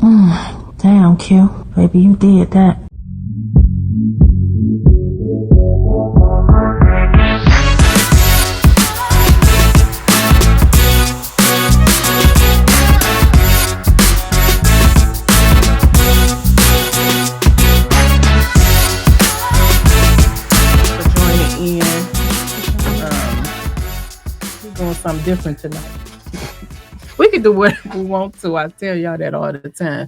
Damn, Q. Baby, you did that. Doing something different tonight. We can do whatever we want to. I tell y'all that all the time.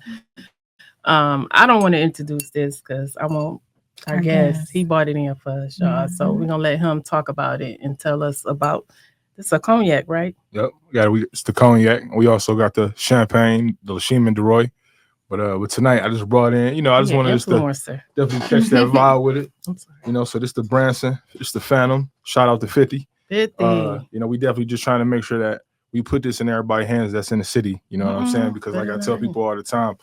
I don't want to introduce this because I won't. I guess he bought it in for us, y'all. So we're gonna let him talk about it and tell us about. It's a cognac, right? Yep. It's the cognac. We also got the champagne, the Chemin de Roy. But tonight I just brought in. I just wanted to definitely catch that vibe with it. So this the Branson, it's the Phantom. Shout out to 50. 50. We definitely just trying to make sure that we put this in everybody's hands that's in the city. You know what I'm saying? Because like I tell people all the time,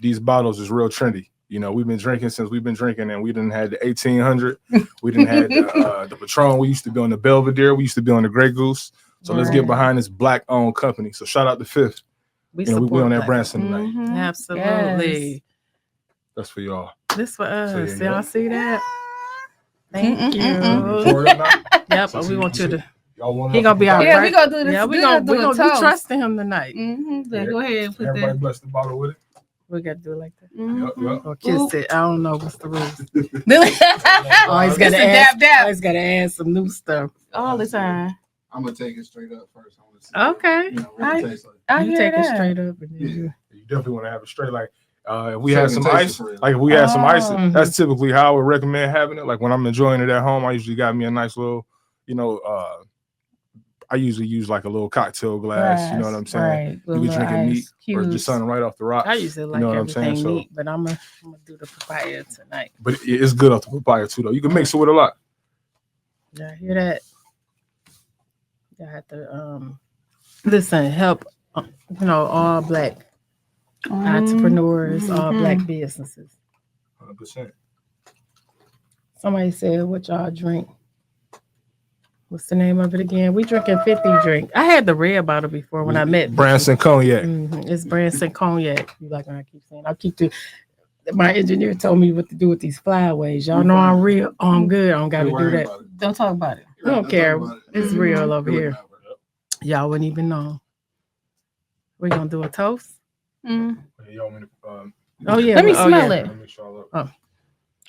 these bottles is real trendy. We've been drinking since we've been drinking, and we didn't had the 1800. We didn't had the Patron. We used to be on the Belvedere. We used to be on the Grey Goose. So let's get behind this black-owned company. So shout out to Fifth. We on that Branson tonight. Absolutely. Yes. That's for y'all. This for us. Y'all see that? Thank you. Yep, but we want you to. He gonna be all right. Yeah, we gonna do this. Yeah, we gonna be trusting him tonight. Go ahead and put Everybody that. bless the bottle with it. We gotta do it like that. Yep. Or kiss it. I don't know what's the rules. Always gotta dab dab Always gotta add some new stuff all the time. I'm gonna take it straight up first. Okay. What it tastes like. I You hear take that. it straight up. And then You definitely want to have it straight. Like if we So had you some can taste ice, it for real. like if we had some ice, Mhm. that's typically how I would recommend having it. Like when I'm enjoying it at home, I usually got me a nice little, I usually use like a little cocktail glass. You know what I'm saying? Right. You be drinking neat or just something right off the rocks. I usually like know what I'm everything saying? neat, but I'm gonna do the papaya tonight. But it's good off the papaya too, though. You can mix it with a lot. Yeah, hear that? I have to listen, help all black entrepreneurs, all black businesses. 100%. Somebody said, what y'all drink? What's the name of it again? We drinking 50 drink. I had the red bottle before when I met Branson Cognac. It's Branson Cognac. You like when I keep saying, my engineer told me what to do with these flyaways. Y'all know I'm real. Oh, I'm good. I don't got to do that. Don't talk about it. I don't care. It's real over here. Y'all wouldn't even know. We're going to do a toast? Mm. Oh, yeah. Let me smell it.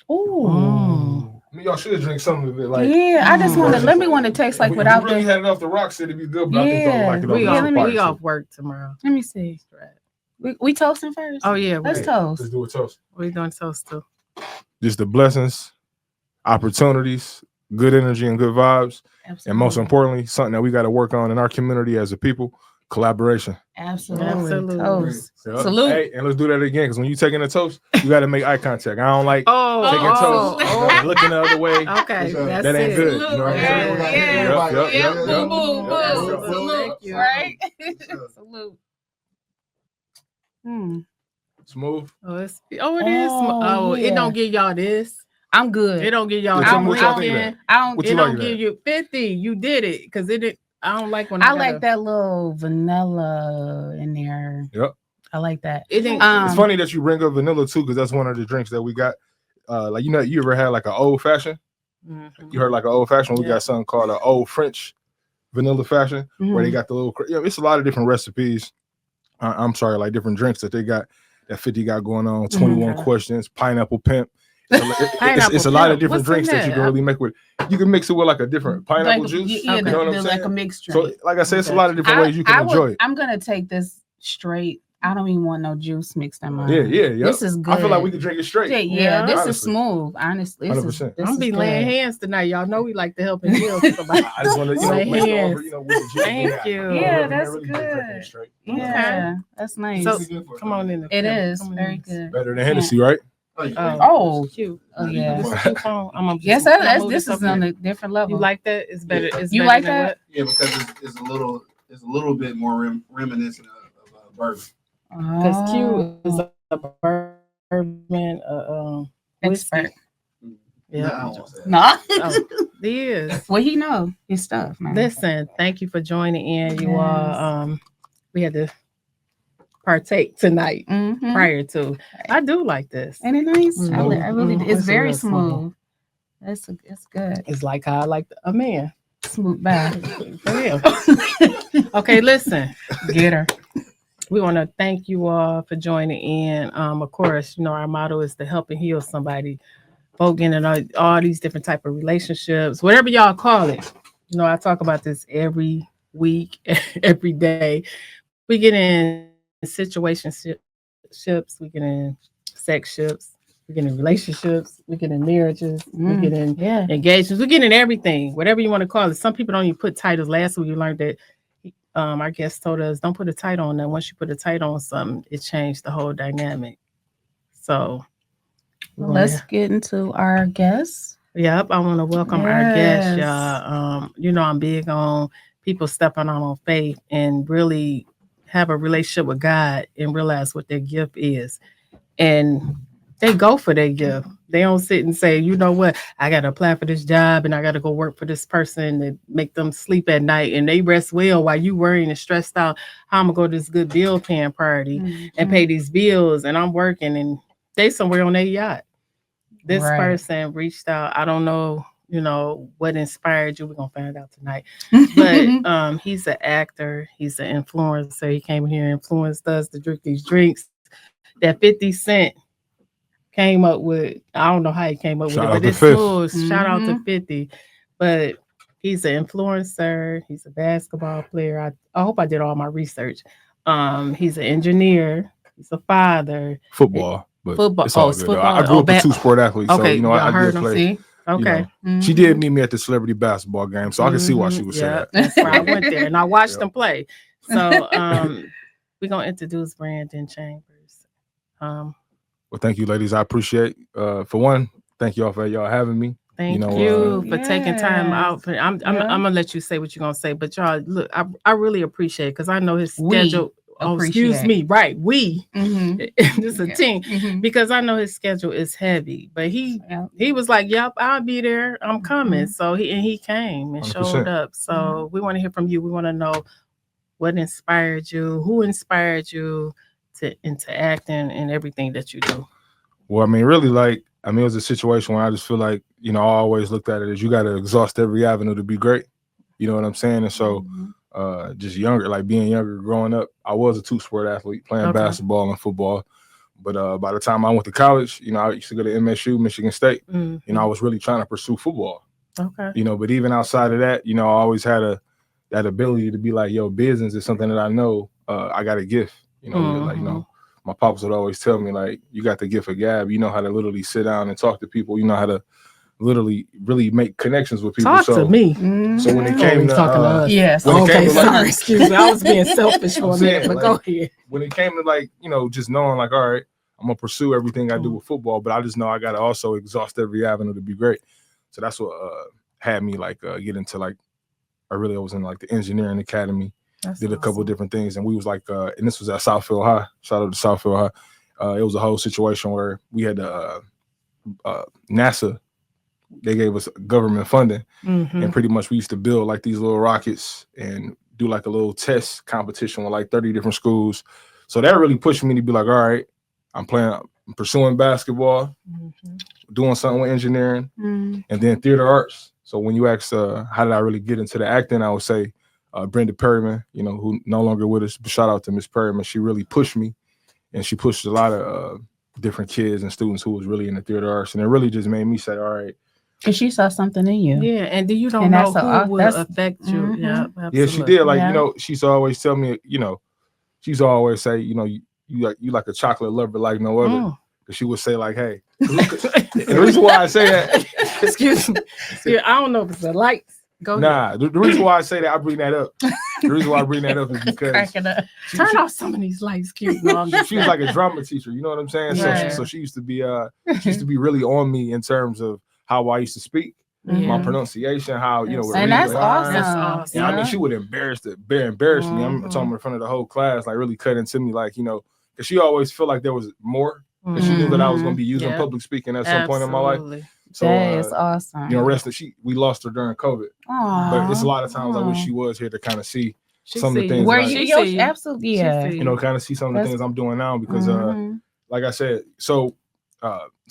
Oh. I mean, y'all should drink some of it. Like, Yeah, I just want to taste like without really the. had it off the rocks, it'd be good. But I think y'all like it off the We off work tomorrow. Let me see. We toasting first. Oh yeah, let's toast. Let's do a toast. We're doing toast too. Just the blessings, opportunities, good energy, and good vibes, and most importantly, something that we got to work on in our community as a people: collaboration. Absolutely. Toast. Yep. Salute. Hey, and let's do that again, because when you taking a toast, you got to make eye contact. I don't like taking toast, and looking the other way. Okay, that's that ain't it. good. You know what I'm saying? Yeah. Yep. Salute. Right. Salute. Smooth. It is. It don't give y'all this. I'm good. It don't give y'all. What y'all think of that? It don't give you 50. You did it because it didn't. I don't like when I like that little vanilla in there. Yep. I like that. It didn't. It's funny that you bring up vanilla too, because that's one of the drinks that we got. Like you ever had like an old fashioned? Mm-hmm. You heard like an old fashioned? We got something called an old French vanilla fashion, where they got the little. It's a lot of different recipes. Like different drinks that they got. That 50 got going on. 21 questions. Pineapple Pimp. It's a lot of different drinks that you can really make with. You can mix it with like a different pineapple juice. Yeah, you know what I'm saying? like a mixed drink. So, like I said, it's a lot of different ways you can enjoy it. I'm gonna take this straight. I don't even want no juice mixed in mine. Yeah. This is good. I feel like we can drink it straight. Yeah, this is smooth. Honestly, 100%. I'm be laying hands tonight. Y'all know we like to help and heal somebody. I just want to lay hands. Thank you. Yeah, that's good. Yeah, that's nice. So come on in. It is very good. Better than Hennessy, right? Oh, cute. Oh yeah. Yes, this is on a different level. You like that? It's better. It's you better like than that? Yeah, because it's a little bit more reminiscent of bourbon. Because Q is a bourbon expert. Yeah. No. He is. Well, he know his stuff, man. Listen, thank you for joining in. You all. We had to partake tonight Mhm. prior to. I do like this. Ain't it nice? Mhm. I really Mhm. it's It's very real smooth. It's good. It's like how I like a man. Smooth back. For real. Okay, listen. Get her. We want to thank you all for joining in. Of course, our motto is to help and heal somebody. Folk in all these different type of relationships, whatever y'all call it. I talk about this every week, every day. We get in situationships, we get in sex ships, we get in relationships, we get in marriages, we get in engagements, we get in everything, whatever you want to call it. Some people don't even put titles. Last week we learned that our guest told us don't put a title on that. Once you put a title on something, it changed the whole dynamic. So let's get into our guests. Yep, I want to welcome our guests, y'all. I'm big on people stepping out on faith and really have a relationship with God and realize what their gift is. And they go for their gift. They don't sit and say, you know what, I got to apply for this job and I got to go work for this person to make them sleep at night. And they rest well while you worrying and stressed out how I'm going to go to this good bill paying party and pay these bills. And I'm working and they somewhere on their yacht. This person reached out. I don't know, what inspired you. We're going to find out tonight. But he's an actor. He's an influencer. He came here and influenced us to drink these drinks that 50 Cent came up with. I don't know how he came up with it, but it's smooth. Shout out to 50. But he's an influencer. He's a basketball player. I hope I did all my research. He's an engineer. He's a father. Football. But football. It's all good. Football. I grew up a two-sport athlete, okay, so I heard did play. See? Okay. She did meet me at the celebrity basketball game, so I can see why she would say that. That's why I went there and I watched them play. So we're gonna introduce Brandon Chambers. Well, thank you, ladies. I appreciate. For one, thank y'all for y'all having me. Thank you for taking time out. I'm gonna let you say what you're gonna say, but y'all, look, I really appreciate it because I know his schedule. Excuse me. Right. We, this is a team because I know his schedule is heavy, but he was like, yep, I'll be there. I'm coming. So he came and 100%. showed up. So we want to hear from you. We want to know what inspired you, who inspired you into acting and everything that you do. Well, I mean, really, it was a situation where I just feel like, I always looked at it as you got to exhaust every avenue to be great. You know what I'm saying? And so, just younger, being younger, growing up, I was a two-sport athlete, playing basketball and football. But by the time I went to college, I used to go to MSU, Michigan State. I was really trying to pursue football. Okay. But even outside of that, I always had that ability to be like, yo, business is something that I know I got a gift. My pops would always tell me, you got the gift of gab. You know how to literally sit down and talk to people. You know how to literally really make connections with people. Talk to me. So when it came to talking to us. Yes. Okay, sorry. Excuse me. I was being selfish for a minute, but go ahead. When it came to just knowing all right, I'm gonna pursue everything I do with football, but I just know I gotta also exhaust every avenue to be great. So that's what had me get into I was in the engineering academy. Did a couple of different things, and we was and this was at Southfield High. Shout out to Southfield High. It was a whole situation where we had NASA. They gave us government funding, and pretty much we used to build these little rockets and do a little test competition with 30 different schools. So that really pushed me to be all right, I'm pursuing basketball, doing something with engineering, and then theater arts. So when you ask how did I really get into the acting, I would say Brenda Perryman, who no longer with us, but shout out to Miss Perryman. She really pushed me, and she pushed a lot of different kids and students who was really in the theater arts, and it really just made me say, all right. Because she saw something in you. Yeah, and you don't know who will affect you. Yeah, absolutely. Yeah, she did. She's always tell me, she's always say, you like a chocolate lover like no other. Because she would say hey. The reason why I say that. Excuse me. Yeah, I don't know if it's the lights. Go ahead. The reason why I say that, I bring that up. The reason why I bring that up is because turn off some of these lights, cute. She was like a drama teacher. You know what I'm saying? Yeah. So she used to be really on me in terms of how I used to speak, my pronunciation, how and that's awesome. That's awesome. Yeah, I mean, she would embarrass me. I'm talking in front of the whole class, really cut into me, because she always felt like there was more. Because she knew that I was going to be using public speaking at some point in my life. So that is awesome. We lost her during COVID. But it's a lot of times I wish she was here to kind of see some of the things. Where that you absolutely, yeah. You know, kind of see some of the things I'm doing now because, like I said, so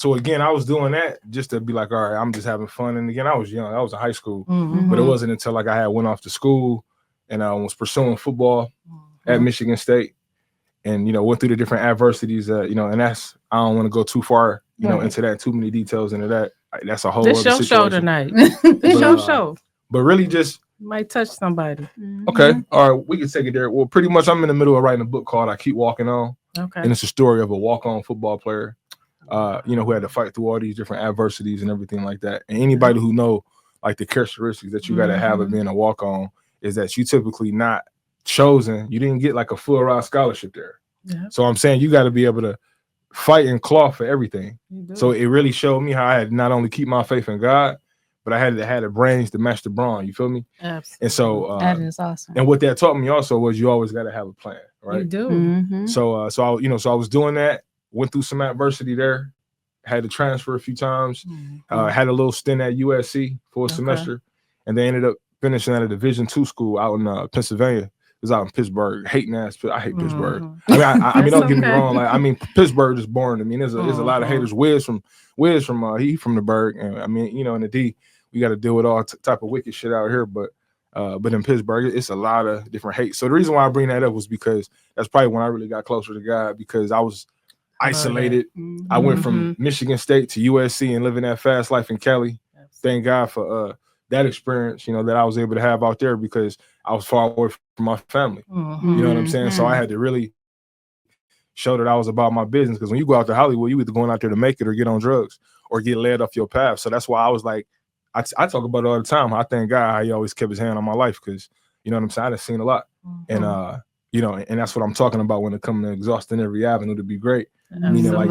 again, I was doing that just to be like, all right, I'm just having fun. And again, I was young. I was in high school, but it wasn't until like I had went off to school and I was pursuing football at Michigan State, and went through the different adversities. And that's I don't want to go too far, into that, too many details into that. That's a whole. This other your situation. show tonight. This your show. But really, just might touch somebody. Okay, all right, we can take it there. Well, pretty much, I'm in the middle of writing a book called "I Keep Walking On," and it's a story of a walk-on football player, who had to fight through all these different adversities and everything like that. And anybody who know like the characteristics that you got to have of being a walk-on is that you typically not chosen. You didn't get like a full ride scholarship there. Yeah. So I'm saying you got to be able to fight and claw for everything. So it really showed me how I had not only keep my faith in God, but I had the brains to match the brawn. You feel me? Absolutely. And so that is awesome. And what that taught me also was you always got to have a plan, right? You do. So I was doing that. Went through some adversity there. Had to transfer a few times. Had a little stint at USC for a semester, and they ended up finishing at a Division II school out in Pennsylvania. It was out in Pittsburgh. Hating ass. I hate Pittsburgh. I mean, don't get me wrong. Like, I mean, Pittsburgh is boring to me. There's a lot of haters. Wiz from the Berg, and I mean, in the D, we got to deal with all type of wicked shit out here. But in Pittsburgh, it's a lot of different hate. So the reason why I bring that up was because that's probably when I really got closer to God, because I was isolated. I went from Michigan State to USC and living that fast life in Cali. Thank God for that experience, that I was able to have out there, because I was far away from my family. You know what I'm saying? So I had to really show that I was about my business, because when you go out to Hollywood, you either going out there to make it or get on drugs or get led off your path. So that's why I was like, I talk about it all the time. I thank God how he always kept his hand on my life, because you know what I'm saying, I've seen a lot. And and that's what I'm talking about when it comes to exhausting every avenue to be great. Meaning, like,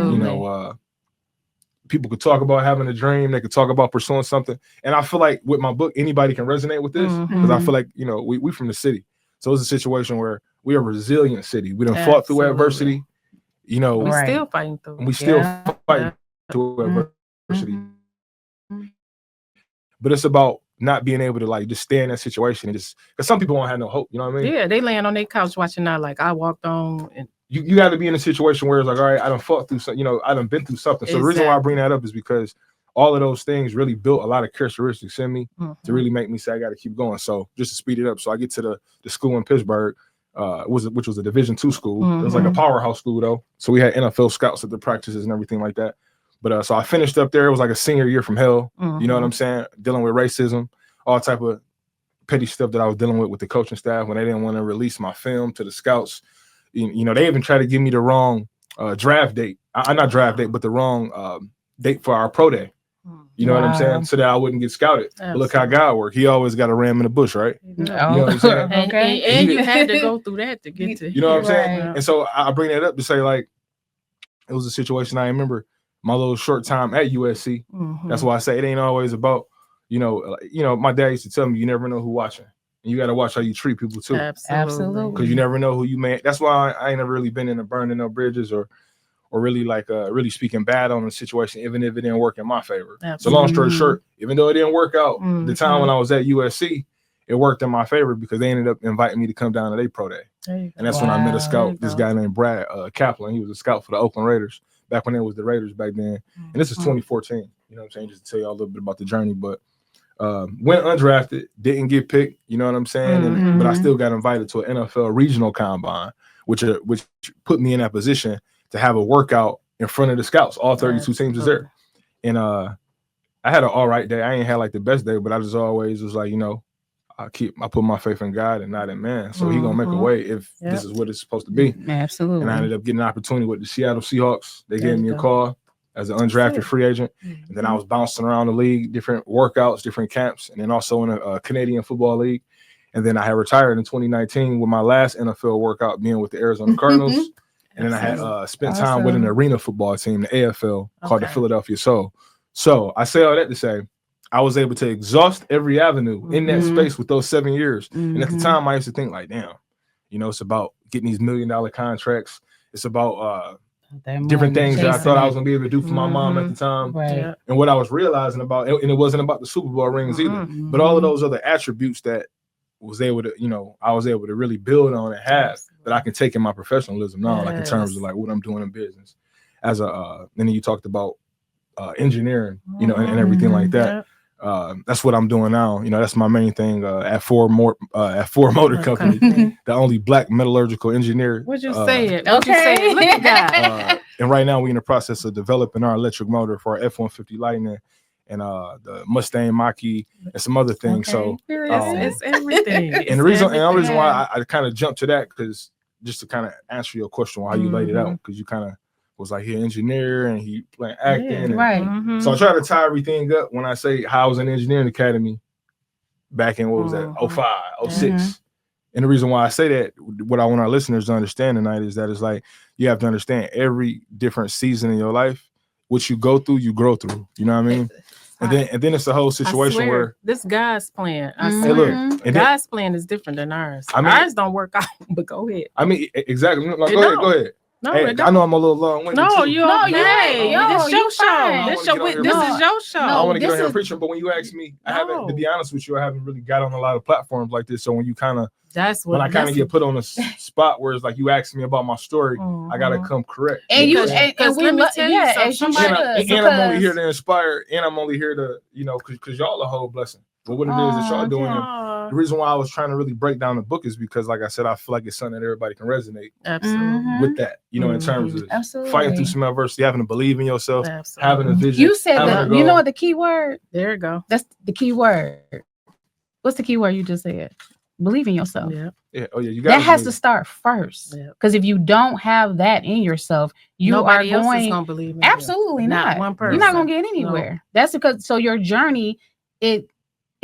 people could talk about having a dream, they could talk about pursuing something. And I feel like with my book, anybody can resonate with this, because I feel like, we from the city. So it's a situation where we are a resilient city. We done fought through adversity. We still fighting through. And we still fighting through adversity. But it's about not being able to like just stay in that situation and just, because some people won't have no hope. You know what I mean? Yeah, they laying on their couch watching that. Like, I walked on. And you got to be in a situation where it's like, all right, I done fought through something. I done been through something. So the reason why I bring that up is because all of those things really built a lot of characteristics in me to really make me say I got to keep going. So just to speed it up, so I get to the school in Pittsburgh, which was a Division II school. It was like a powerhouse school though. So we had NFL scouts at the practices and everything like that. But so I finished up there. It was like a senior year from hell. You know what I'm saying? Dealing with racism, all type of petty stuff that I was dealing with the coaching staff when they didn't want to release my film to the scouts. They even tried to give me the wrong draft date. Not draft date, but the wrong date for our pro day. You know what I'm saying? So that I wouldn't get scouted. But look how God worked. He always got a ram in the bush, right? You know what I'm saying? And you had to go through that to get to. You know what I'm saying? And so I bring that up to say, like, it was a situation I remember my little short time at USC. That's why I say it ain't always about, my dad used to tell me, you never know who watching. And you got to watch how you treat people too. Absolutely. Because you never know who you may. That's why I ain't never really been in a burning no bridges or really like really speaking bad on the situation, even if it didn't work in my favor. So long story short, even though it didn't work out, the time when I was at USC, it worked in my favor because they ended up inviting me to come down to their pro day. And that's when I met a scout, this guy named Brad Kaplan. He was a scout for the Oakland Raiders back when it was the Raiders back then. And this is 2014. You know what I'm saying? Just to tell you all a little bit about the journey. But went undrafted, didn't get picked, you know what I'm saying? But I still got invited to an NFL regional combine, which put me in that position to have a workout in front of the scouts. All 32 teams is there. And I had an all right day. I ain't had like the best day, but I just always was like, I put my faith in God and not in man. So he gonna make a way if this is what it's supposed to be. Absolutely. And I ended up getting an opportunity with the Seattle Seahawks. They gave me a call as an undrafted free agent. And then I was bouncing around the league, different workouts, different camps, and then also in a Canadian Football League. And then I had retired in 2019 with my last NFL workout being with the Arizona Cardinals. And then I had spent time with an arena football team, the AFL, called the Philadelphia Soul. So I say all that to say, I was able to exhaust every avenue in that space with those 7 years. And at the time, I used to think like, damn, it's about getting these $1 million contracts. It's about different things that I thought I was going to be able to do for my mom at the time. And what I was realizing about, and it wasn't about the Super Bowl rings either, but all of those other attributes that was able to, I was able to really build on and have that I can take in my professionalism now, like in terms of like what I'm doing in business. As and then you talked about engineering, and everything like that. That's what I'm doing now. That's my main thing at Ford Motor Company, the only black metallurgical engineer. What'd you say it? Okay. Look at that. And right now we're in the process of developing our electric motor for our F-150 Lightning and the Mustang Mach-E and some other things. So it's everything. and the reason why I kind of jumped to that, because just to kind of answer your question on how you laid it out, because you kind of was like he an engineer and he playing acting. And, Right. So I try to tie everything up when I say how I was in the engineering academy back in, what was that, 05, 06. And the reason why I say that, what I want our listeners to understand tonight is that it's like, you have to understand every different season in your life, what you go through, you grow through. You know what I mean? And then it's a whole situation where this God's plan. I hey, swear, look, and God's plan is different than ours. I mean, ours don't work out, but go ahead. I mean, exactly. No, go ahead. No, Hey, I know I'm a little long-winded. No, too. you're okay. This your show. This is your show. I don't want to get on here preaching, but when you ask me, I haven't, to be honest with you, I haven't really got on a lot of platforms like this. So when you kind of, when I kind of get put on a spot where it's like you ask me about my story, I gotta come correct. And we love, as you should. And I'm only here to inspire, and I'm only here to, because y'all a whole blessing. But what it is that y'all doing, the reason why I was trying to really break down the book is because, like I said, I feel like it's something that everybody can resonate with that, in terms of fighting through some adversity, having to believe in yourself, having a vision. You said that, you know what the key word? There you go. That's the key word. What's the key word you just said? Believe in yourself. Yeah. Oh yeah. You got that has to start first. Because if you don't have that in yourself, nobody else is gonna believe in absolutely not. One person. You're not gonna get anywhere. No. That's because your journey, it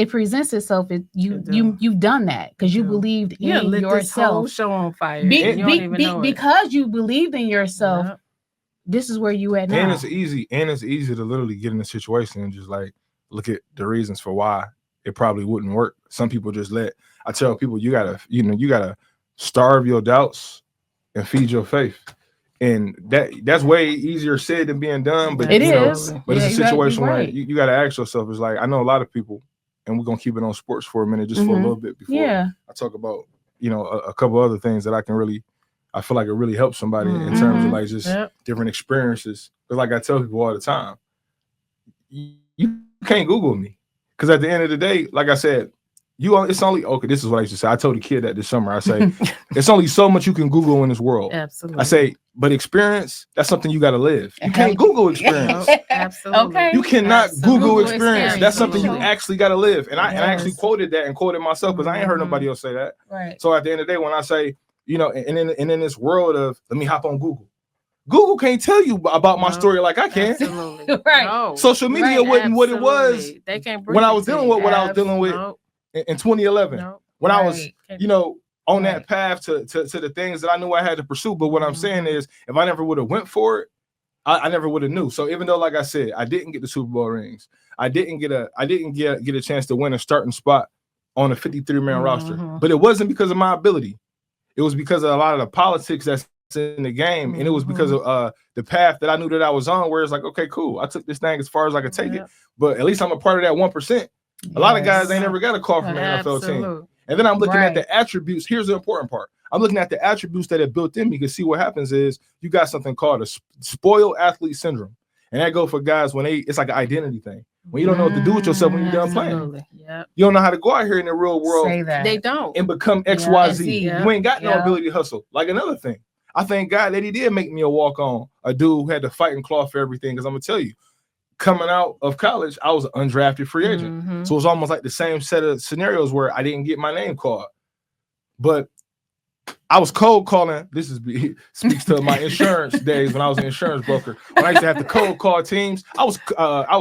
presents itself. You've done that because you believed in yourself. This whole show on fire. Because you believed in yourself. This is where you at now. And it's easy to literally get in a situation and just like look at the reasons for why it probably wouldn't work. Some people just I tell people you gotta starve your doubts and feed your faith. And that's way easier said than being done. But it is. But it's a situation where you gotta ask yourself, it's like, I know a lot of people, and we're gonna keep it on sports for a minute, just for a little bit before I talk about, a couple other things that I feel like it really helps somebody in terms of like just different experiences. Because like I tell people all the time, you can't Google me. Because at the end of the day, like I said, it's only, this is what I used to say. I told a kid that this summer, I say, it's only so much you can Google in this world. Absolutely. I say, but experience, that's something you got to live. You can't Google experience. Absolutely. Okay. You cannot Google experience. That's something you actually got to live. And I actually quoted that and quoted myself because I ain't heard nobody else say that. Right. So at the end of the day, when I say, and in this world of, let me hop on Google can't tell you about my story like I can. Absolutely. Right. No. Social media wasn't what it was they can't when I was dealing with what I was dealing with in 2011. When I was, on that path to the things that I knew I had to pursue. But what I'm saying is, if I never would have went for it, I never would have knew. So even though, like I said, I didn't get the Super Bowl rings, I didn't get a chance to win a starting spot on a 53-man roster. But it wasn't because of my ability. It was because of a lot of the politics that's in the game, and it was because of the path that I knew that I was on, where it's like, okay, cool, I took this thing as far as I could take it, but at least I'm a part of that 1%. A lot of guys ain't never got a call from an NFL team. And then I'm looking at the attributes. Here's the important part. I'm looking at the attributes that are built in me, because see what happens is you got something called a spoiled athlete syndrome, and that go for guys when it's like an identity thing. When you don't know what to do with yourself when you're done playing. You don't know how to go out here in the real world. Say that. They don't. And become XYZ. You ain't got no ability to hustle. Like another thing, I thank God that he did make me a walk-on, a dude who had to fight and claw for everything. Because I'm going to tell you, coming out of college, I was an undrafted free agent. So it was almost like the same set of scenarios where I didn't get my name called. But I was cold calling. This speaks to my insurance days when I was an insurance broker. When I used to have to cold call teams, I was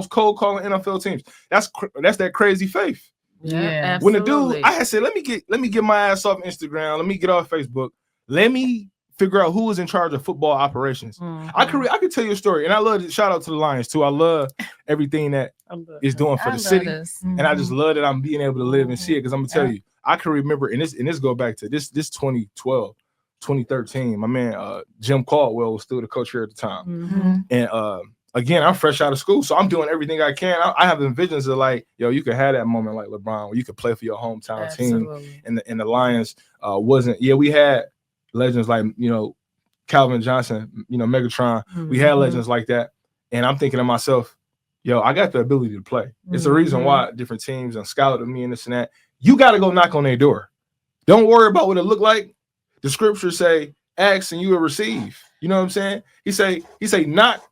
cold calling NFL teams. That's that crazy faith. Yeah. When the dude, I had said, let me get my ass off Instagram. Let me get off Facebook. Let me figure out who was in charge of football operations. I could tell you a story, and I love to shout out to the Lions too. I love everything that is doing for the city, and I just love that I'm being able to live and see it. Because I'm gonna tell you, I can remember, and this go back to this 2012, 2013. My man Jim Caldwell was still the coach here at the time, and again, I'm fresh out of school, so I'm doing everything I can. I have visions of like, yo, you could have that moment like LeBron where you could play for your hometown team, and the Lions wasn't. Yeah, we had legends like Calvin Johnson, Megatron. We had legends like that, and I'm thinking to myself, yo, I got the ability to play. It's the reason why different teams and scouted me and this and that. You got to go knock on their door. Don't worry about what it look like. The scriptures say, ask and you will receive. You know what I'm saying? He say knock,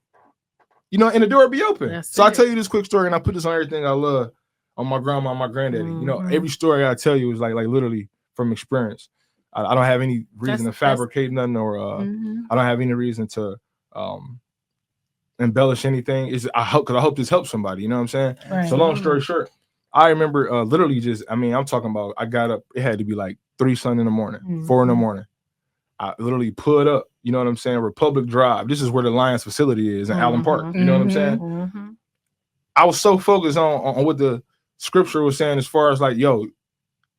and the door will be open. That's I tell you this quick story, and I put this on everything I love, on my grandma and my granddaddy. Every story I tell you is like literally from experience. I don't have any reason to fabricate nothing, or I don't have any reason to embellish anything. I hope this helps somebody. You know what I'm saying? Right. So long story short, I remember literally I'm talking about, I got up, it had to be like 3 in the morning, 4 in the morning. I literally put up, you know what I'm saying, Republic Drive. This is where the Lions facility is in Allen Park. You know what I'm saying? I was so focused on what the scripture was saying as far as like, yo,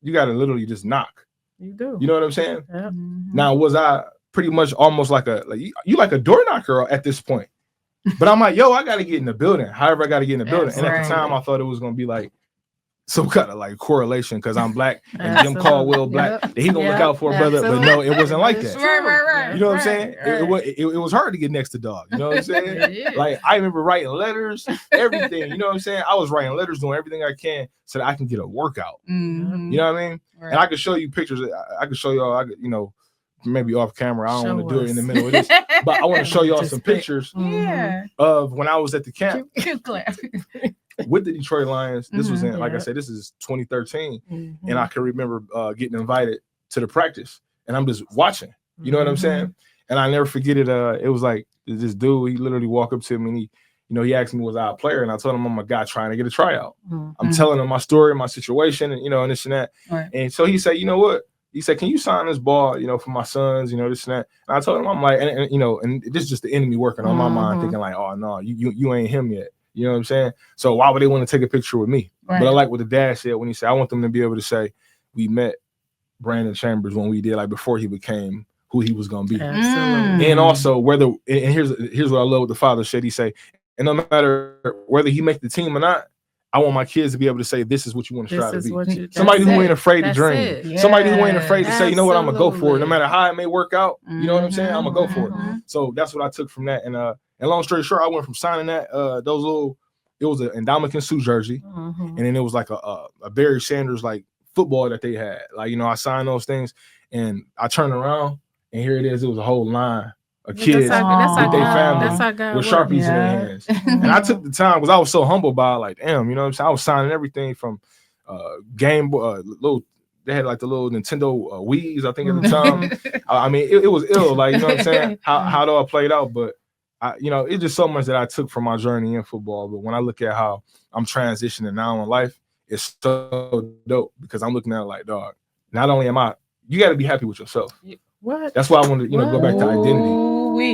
you got to literally just knock. You do. You know what I'm saying? Yep. Now, was I pretty much almost like you like a door knocker at this point? But I'm like, yo, I got to get in the building. However, I got to get in the building. And at the time, I thought it was going to be like some kind of like correlation because I'm black and Jim Caldwell black. That he gonna look out for a brother, but no, it wasn't like that. Right. You know what I'm saying? It was hard to get next to dog. You know what I'm saying? Like I remember writing letters, everything. You know what I'm saying? I was writing letters, doing everything I can so that I can get a workout. You know what I mean? Right. And I could show you pictures. I could show y'all. Maybe off camera. I don't want to do it in the middle of this, but I want to show y'all some pictures of when I was at the camp. With the Detroit Lions. This was in, like I said, this is 2013. And I can remember getting invited to the practice and I'm just watching, you know what I'm saying? And I never forget it. It was like this dude, he literally walked up to me and he asked me, was I a player? And I told him I'm a guy trying to get a tryout. I'm telling him my story, my situation, and, and this and that. Right. And so he said, you know what? He said, can you sign this ball, for my sons, this and that. And I told him, I'm like, and this is just the enemy working on my mind, thinking like, oh no, you ain't him yet. You know what I'm saying? So why would they want to take a picture with me? Right. But I like what the dad said when he said, I want them to be able to say, we met Brandon Chambers when we did, like before he became who he was going to be. Absolutely. And also and here's what I love what the father said. He say, and no matter whether he make the team or not, I want my kids to be able to say, this is what you want to try to be. Somebody who ain't afraid to dream. Yeah. Somebody who ain't afraid to say, you know what, I'm going to go for it. No matter how it may work out, you know what I'm saying? I'm going to go for it. So that's what I took from that. And long story short, I went from signing that, it was an Ndamukong Suh jersey. And then it was like a Barry Sanders, like football that they had. Like, I signed those things and I turned around and here it is. It was a whole line of kids with their family with Sharpies in their hands. And I took the time because I was so humble by it, like, damn, you know what I'm saying? I was signing everything from Game Boy, they had like the little Nintendo Wii's, I think at the time. I mean, it was ill, like, you know what I'm saying? How it all played out, but it's just so much that I took from my journey in football. But when I look at how I'm transitioning now in life, it's so dope because I'm looking at it like, dog, not only you got to be happy with yourself. What? That's why I want to, go back to identity.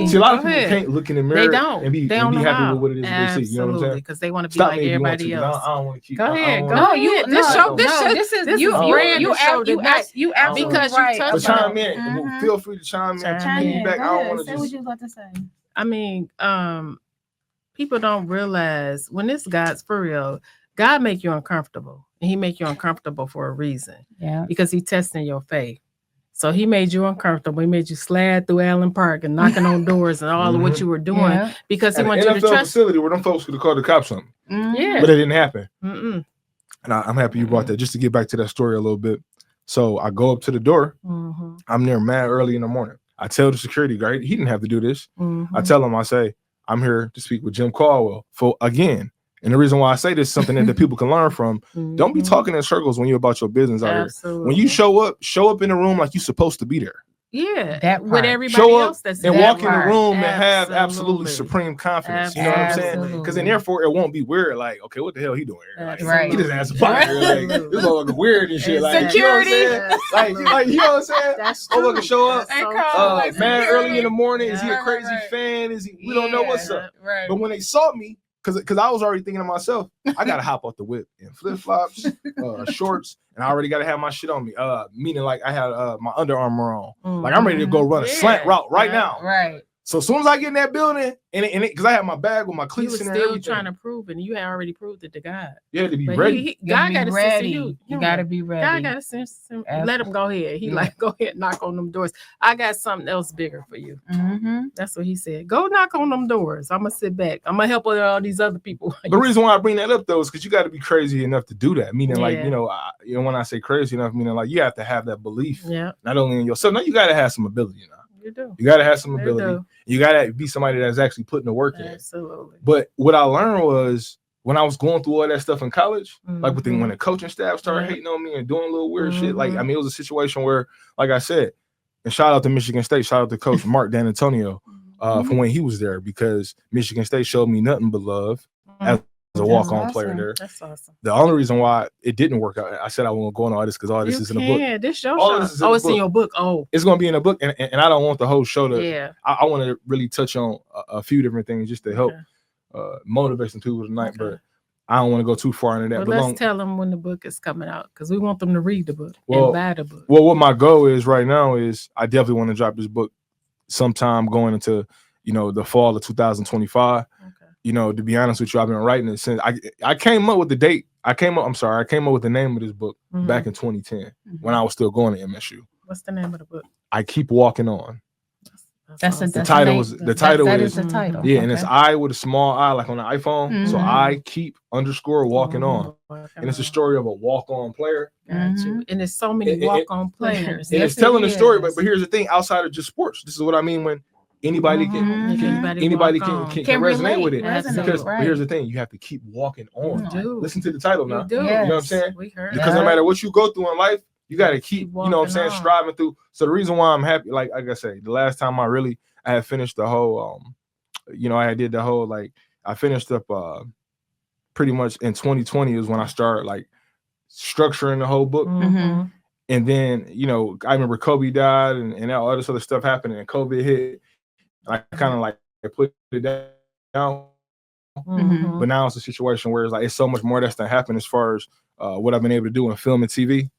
See, a lot of people can't look in the mirror and be happy with what it is that they see. You know what I'm saying? Because they want to be like everybody else. I don't want to keep. Go ahead. You asked because you touched. But chime in. Feel free to chime in. Feedback. I don't want to just. What you about to say? I mean, people don't realize when this God's for real, God make you uncomfortable. And he make you uncomfortable for a reason. Yeah. Because he testing your faith. So he made you uncomfortable. He made you slide through Allen Park and knocking on doors and all of what you were doing because he wanted you to trust. Facility where them folks could have called the cops on them. Yeah. But it didn't happen. And I'm happy you brought that just to get back to that story a little bit. So I go up to the door. I'm there mad early in the morning. I tell the security guard, he didn't have to do this. I tell him, I say, I'm here to speak with Jim Caldwell for again. And the reason why I say this is something that the people can learn from. Don't be talking in circles when you're about your business out here. When you show up in the room like you're supposed to be there. Yeah, that with everybody else that's and walk in the room and have absolutely supreme confidence. You know what I'm saying? Because then therefore it won't be weird. Like, okay, what the hell he doing here? Like, right. He just has a fire. Like, this motherfucker weird and shit. Like, security. You know what I'm saying? Like, you know what I'm saying? That's true. Motherfucker show up. Man, early in the morning. Is he a crazy fan? Is he? We don't know what's up. Right. But when they saw me. Because I was already thinking to myself, I gotta hop off the whip in flip flops, shorts, and I already gotta have my shit on me. Meaning like I had my Under Armour on, like I'm ready to go run a slant route right now. Right. So as soon as I get in that building, and it, because I had my bag with my You cleats was in there, still everything. trying to prove it, and you had already proved it to God. You had to be But ready. God got be to ready. you. You gotta be God ready. got to sense him. Let him go ahead. He like, go ahead, knock on them doors. I got something else bigger for you. Mm-hmm. That's what he said. Go knock on them doors. I'm gonna sit back. I'm gonna help all these other people. The reason why I bring that up though is because you got to be crazy enough to do that. Meaning, like, Yeah. you know, when I say crazy enough, meaning like you have to have that belief, Yeah, not only in yourself. Now you got to have some ability. You know, you do. you got to have some You ability. do. You got to be somebody that's actually putting the work in. Absolutely. But what I learned was when I was going through all that stuff in college, like Mhm. when the coaching staff started Yeah. hating on me and doing little weird shit. Like, I Mhm. mean, it was a situation where, like I said, and shout out to Michigan State, shout out to Coach Mark D'Antonio for when he was there, because Michigan State showed me nothing but love as a walk-on player awesome. there. That's awesome. The only reason why it didn't work out, I said I won't go on all this because all this You is in the book. can. This your All show. this is in Oh, the it's in book. your book. Oh, It's going to be in the book, and I don't want the whole show to. yeah. I want to really touch on a few different things just to help Okay. motivate some people tonight, Okay. but I don't want to go too far into that. But But let's tell them when the book is coming out, because we want them to read the book Well, and buy the book. Well, what my goal is right now is I definitely want to drop this book sometime going into, you know, the fall of 2025. Okay. You know, to be honest with you, I've been writing it since I came up with the date. I came up with the name of this book Mhm. back in 2010 when I was still going to MSU. What's the name of the book? I Keep Walking On. That's awesome. The title is the title that is is the title. yeah, and it's Okay. I with a small I like on the iPhone. So Mhm. I keep _ walking on. Walking And it's a on. story of a walk-on player. Got Mhm. you. And there's so many It- walk-on players. And Yes, it's telling it the story, is. but here's the thing: outside of just sports, this is what I mean when anybody can Mhm. anybody walk on. can Can resonate relate, with it. resonate, Because right. but here's the thing: you have to keep walking on. You do. Listen to the title You now. do. You know what I'm Yes. saying? We heard Because that. no matter what you go through in life, you got to keep, Keep you know what I'm saying, walking on. striving through. So the reason why I'm happy, like I say, the last time I had finished the whole, you know, I did the whole, like, I finished up pretty much in 2020 is when I started like structuring the whole book. Mhm. And then, you know, I remember Kobe died and all this other stuff happened and COVID hit. And I kind of like put it down. Mhm. But now it's a situation where it's like it's so much more that's happened as far as what I've been able to do in film and TV.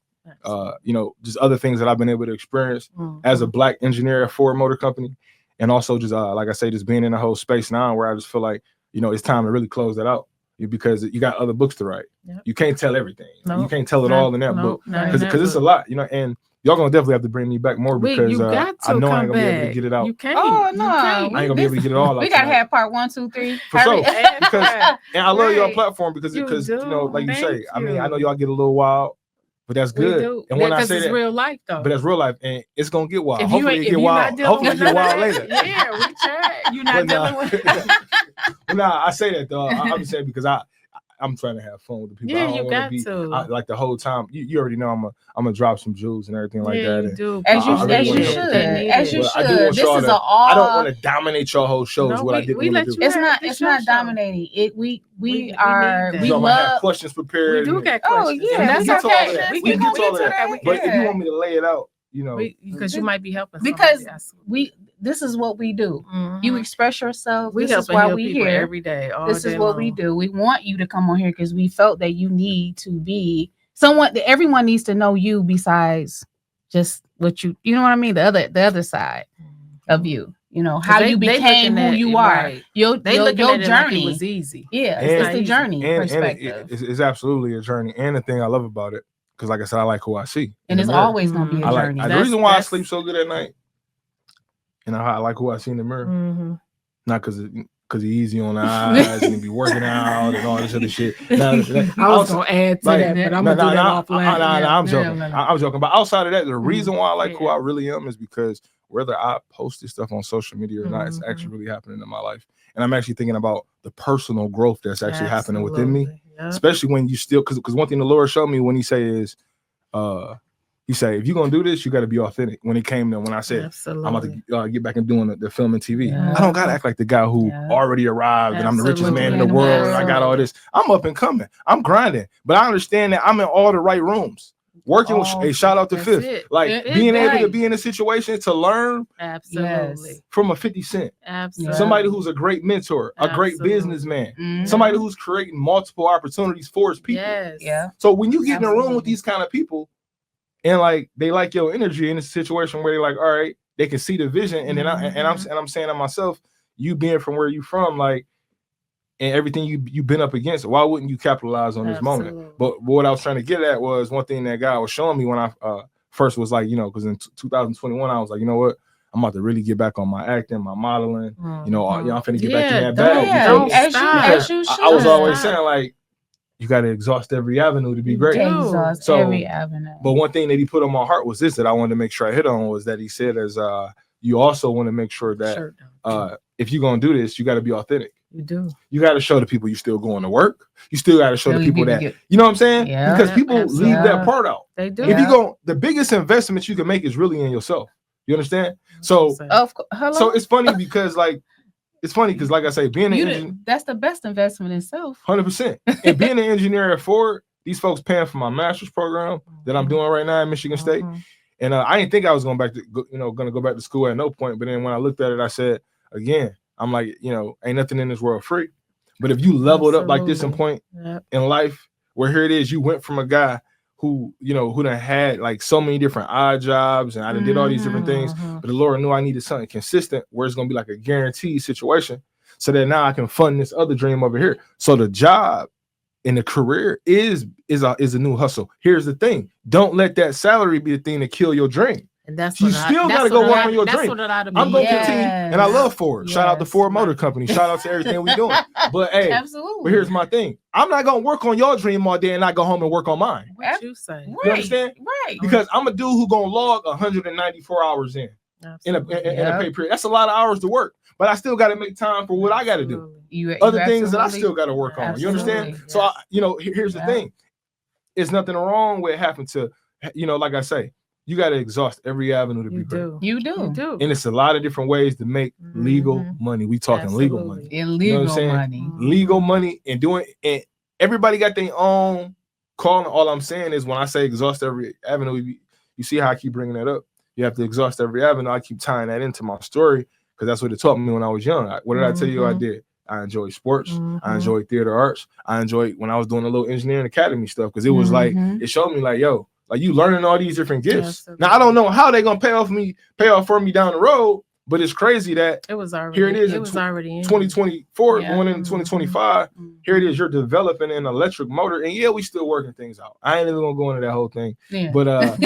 You know, just other things that I've been able to experience as a Black engineer at Ford Motor Company. And also just like I say, just being in the whole space now where I just feel like, you know, it's time to really close that out because you got other books to write. Yep. You can't tell everything. You Nope. can't tell it all in that book not in that because it's a book. lot, you know, and y'all gonna definitely have to bring me back more because you got to I know I come ain't gonna be able to back. get it out. You can't. Oh, You no. can't. I ain't gonna be able to get it all out. We gotta tonight. have part 1, 2, 3. For sure. Hurry. Because and I love y'all Right. platform because You you know, do. like you say, Thank I mean, I know you. y'all get a little wild, but that's We good. do. And when I Because say it's that, real life though. but that's real life, and it's gonna get wild. if you Hopefully ain't, it if get you're not wild. dealing Hopefully with it get none of wild that, later. yeah, we tried. You're not But nah. dealing with. But nah, I say that though. I'm just saying because I'm trying to have fun with the people. Yeah, I don't you wanna got be, to. like the whole time. You already know I'm gonna drop some jewels and everything like yeah, that. you And do. As you, I really as wanna you help should. the people. As you But should. I do want This y'all is to- an all. I don't want to dominate your whole show. Is No, what I we didn't want let to you do. It's have not. this It's your not show. dominating. It. We need are. that. We So I'm gonna have love. questions prepared. We do and got Oh questions. yeah, And we that's get to all okay. that. We We gonna get to all get to that. that. But if you Yeah. want me to lay it out, you know, Because you might be helping Because somebody else. This is what we do. Mhm. You express yourself. we This is helping why heal we people here. every day. All This is day what we long. do. We want you to come on here because we felt that you need to be someone that everyone needs to know you besides just what you know what I mean? The other side of you. You know, how they- you they became looking who at you it, are. right. Your They looking your at it like journey. it was easy. Yeah, And- it's the easy. journey and perspective. it's absolutely a journey. And the thing I love about it, because like I said, I like who I see. in And the it's mirror. always gonna be a I like journey. the reason why I That's- sleep so good at night, and I like who I see in the mirror, Mhm. not because he's easy on the eyes and he be working out and all this other shit. Now, I was gonna add to like, that, but I'm gonna do that offline. I'm joking. I'm joking. But outside of that, the reason why I like who Yeah. I really am is because whether I post this stuff on social media or not, it's Mhm. actually really happening in my life. And I'm actually thinking about the personal growth that's actually happening within me, Absolutely. Yep. especially when you still, because one thing the Lord showed me when he say is, he say, if you're going to do this, you got to be authentic. When I said, Absolutely. I'm about to get back and doing the film and TV. Yeah. I don't got to act like the guy who Yeah. already arrived and I'm the richest man in the Absolutely. world and I got all this. I'm up and coming. I'm grinding. But I understand that I'm in all the right rooms. Working with a shout out to That's Fifth. it. Like It- being able to right. be in a situation to learn Absolutely. from a 50 Cent. Absolutely. Somebody who's a great mentor, a great Absolutely. businessman, Mhm. somebody who's creating multiple opportunities for his people. Yes. Yeah. So when you get in a room with Absolutely. these kind of people and like they like your energy in a situation where they're like, all right, they can see the vision, and then I'm saying to myself, you being from where you from, like, and everything you've been up against, why wouldn't you capitalize on this moment? But what I was trying to get at was one thing that guy was showing me when I first was like, you know, because in 2021 I was like, you know what, I'm about to really get back on my acting, my modeling. You know, I'm finna get back in that bag. Don't as stop. you should. I was always saying, like, you got to exhaust every avenue to be great. Exhaust So, every avenue. But one thing that he put on my heart was this that I wanted to make sure I hit on was that he said as you also want to make sure that if you're gonna do this, you got to be authentic. You do. You got to show the people you still going to work. You still got to show the people that get, you know what I'm saying? Yeah, because people absolutely. leave that part out. They do. If you go, the biggest investment you can make is really in yourself. You understand? So, of course, hello? so it's funny because like I say, being an engineer, that's the best investment in self. 100%. And being an engineer at Ford, these folks paying for my master's program that I'm doing right now at Michigan State. And I didn't think I was going back to, going to go back to school at no point. But then when I looked at it, I said, again, I'm like, ain't nothing in this world free. But if you leveled up like this in point in life, where here it is, you went from a guy who done had like so many different odd jobs and I done did all these different things, but the Lord knew I needed something consistent where it's going to be like a guaranteed situation so that now I can fund this other dream over here. So the job and the career is a new hustle. Here's the thing. Don't let that salary be the thing to kill your dream. And that's you still got to go work on your dream. I'm going to continue. And I love Ford. Shout out to Ford Motor Company. Shout out to everything we're doing. But hey, absolutely. But here's my thing. I'm not going to work on your dream all day and not go home and work on mine. What you say? Right. You understand? Right. Because I'm a dude who going to log 194 hours in a pay period. That's a lot of hours to work. But I still got to make time for what I got to do. Other things that I still got to work on. You understand? Yes. So, here's the thing. There's nothing wrong with having to, like I say, you got to exhaust every avenue to be great. You do. And it's a lot of different ways to make legal money. We talking legal money. Illegal money. Legal money and everybody got their own calling. All I'm saying is when I say exhaust every avenue, you see how I keep bringing that up. You have to exhaust every avenue. I keep tying that into my story because that's what it taught me when I was young. What did I tell you I did? I enjoyed sports. I enjoyed theater arts. I enjoyed when I was doing a little engineering academy stuff because it was like, it showed me like, yo, like you learning all these different gifts. Now I don't know how they're gonna pay off for me down the road, but it's crazy that it was already here it is. It was already in 2024 going into 2025. Here it is. You're developing an electric motor, and we still working things out. I ain't even gonna go into that whole thing, but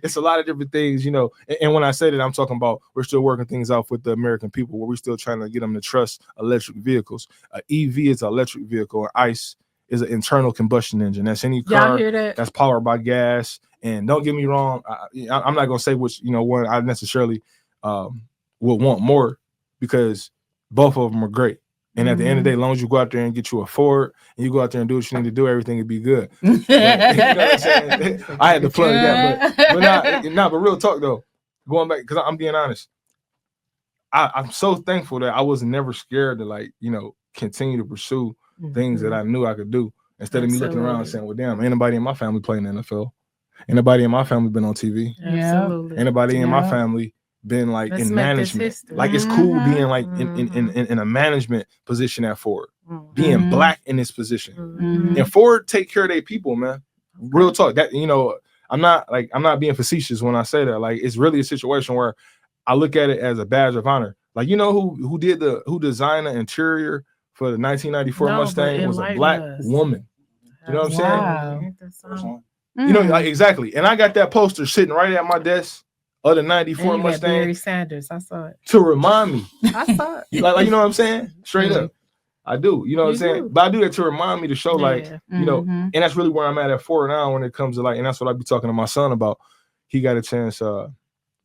it's a lot of different things, And when I say that, I'm talking about we're still working things out with the American people, where we're still trying to get them to trust electric vehicles. EV is an electric vehicle, and ICE is an internal combustion engine. That's any car that's powered by gas. And don't get me wrong, I'm not gonna say which one I necessarily would want more because both of them are great. And at the end of the day, as long as you go out there and get you a Ford and you go out there and do what you need to do, everything would be good. But, what I'm saying? I had to plug that, but real talk though, going back because I'm being honest, I'm so thankful that I was never scared to continue to pursue things that I knew I could do instead of me looking around and saying, well, damn, anybody in my family playing in the NFL? Anybody in my family been on TV? Absolutely. Anybody in my family been in management? Like it's cool being in a management position at Ford, being black in this position. And Ford take care of their people, man. Real talk. That I'm not being facetious when I say that. Like it's really a situation where I look at it as a badge of honor. Like who designed the interior for the 1994 Mustang was a black woman. You know what I'm saying? Exactly. And I got that poster sitting right at my desk of the 94 Mustang. Barry Sanders, I saw it. To remind me. I saw it. like you know what I'm saying? Straight up. I do. You know what I'm saying? But I do that to remind me to show and that's really where I'm at Ford now when it comes to and that's what I be talking to my son about. He got a chance,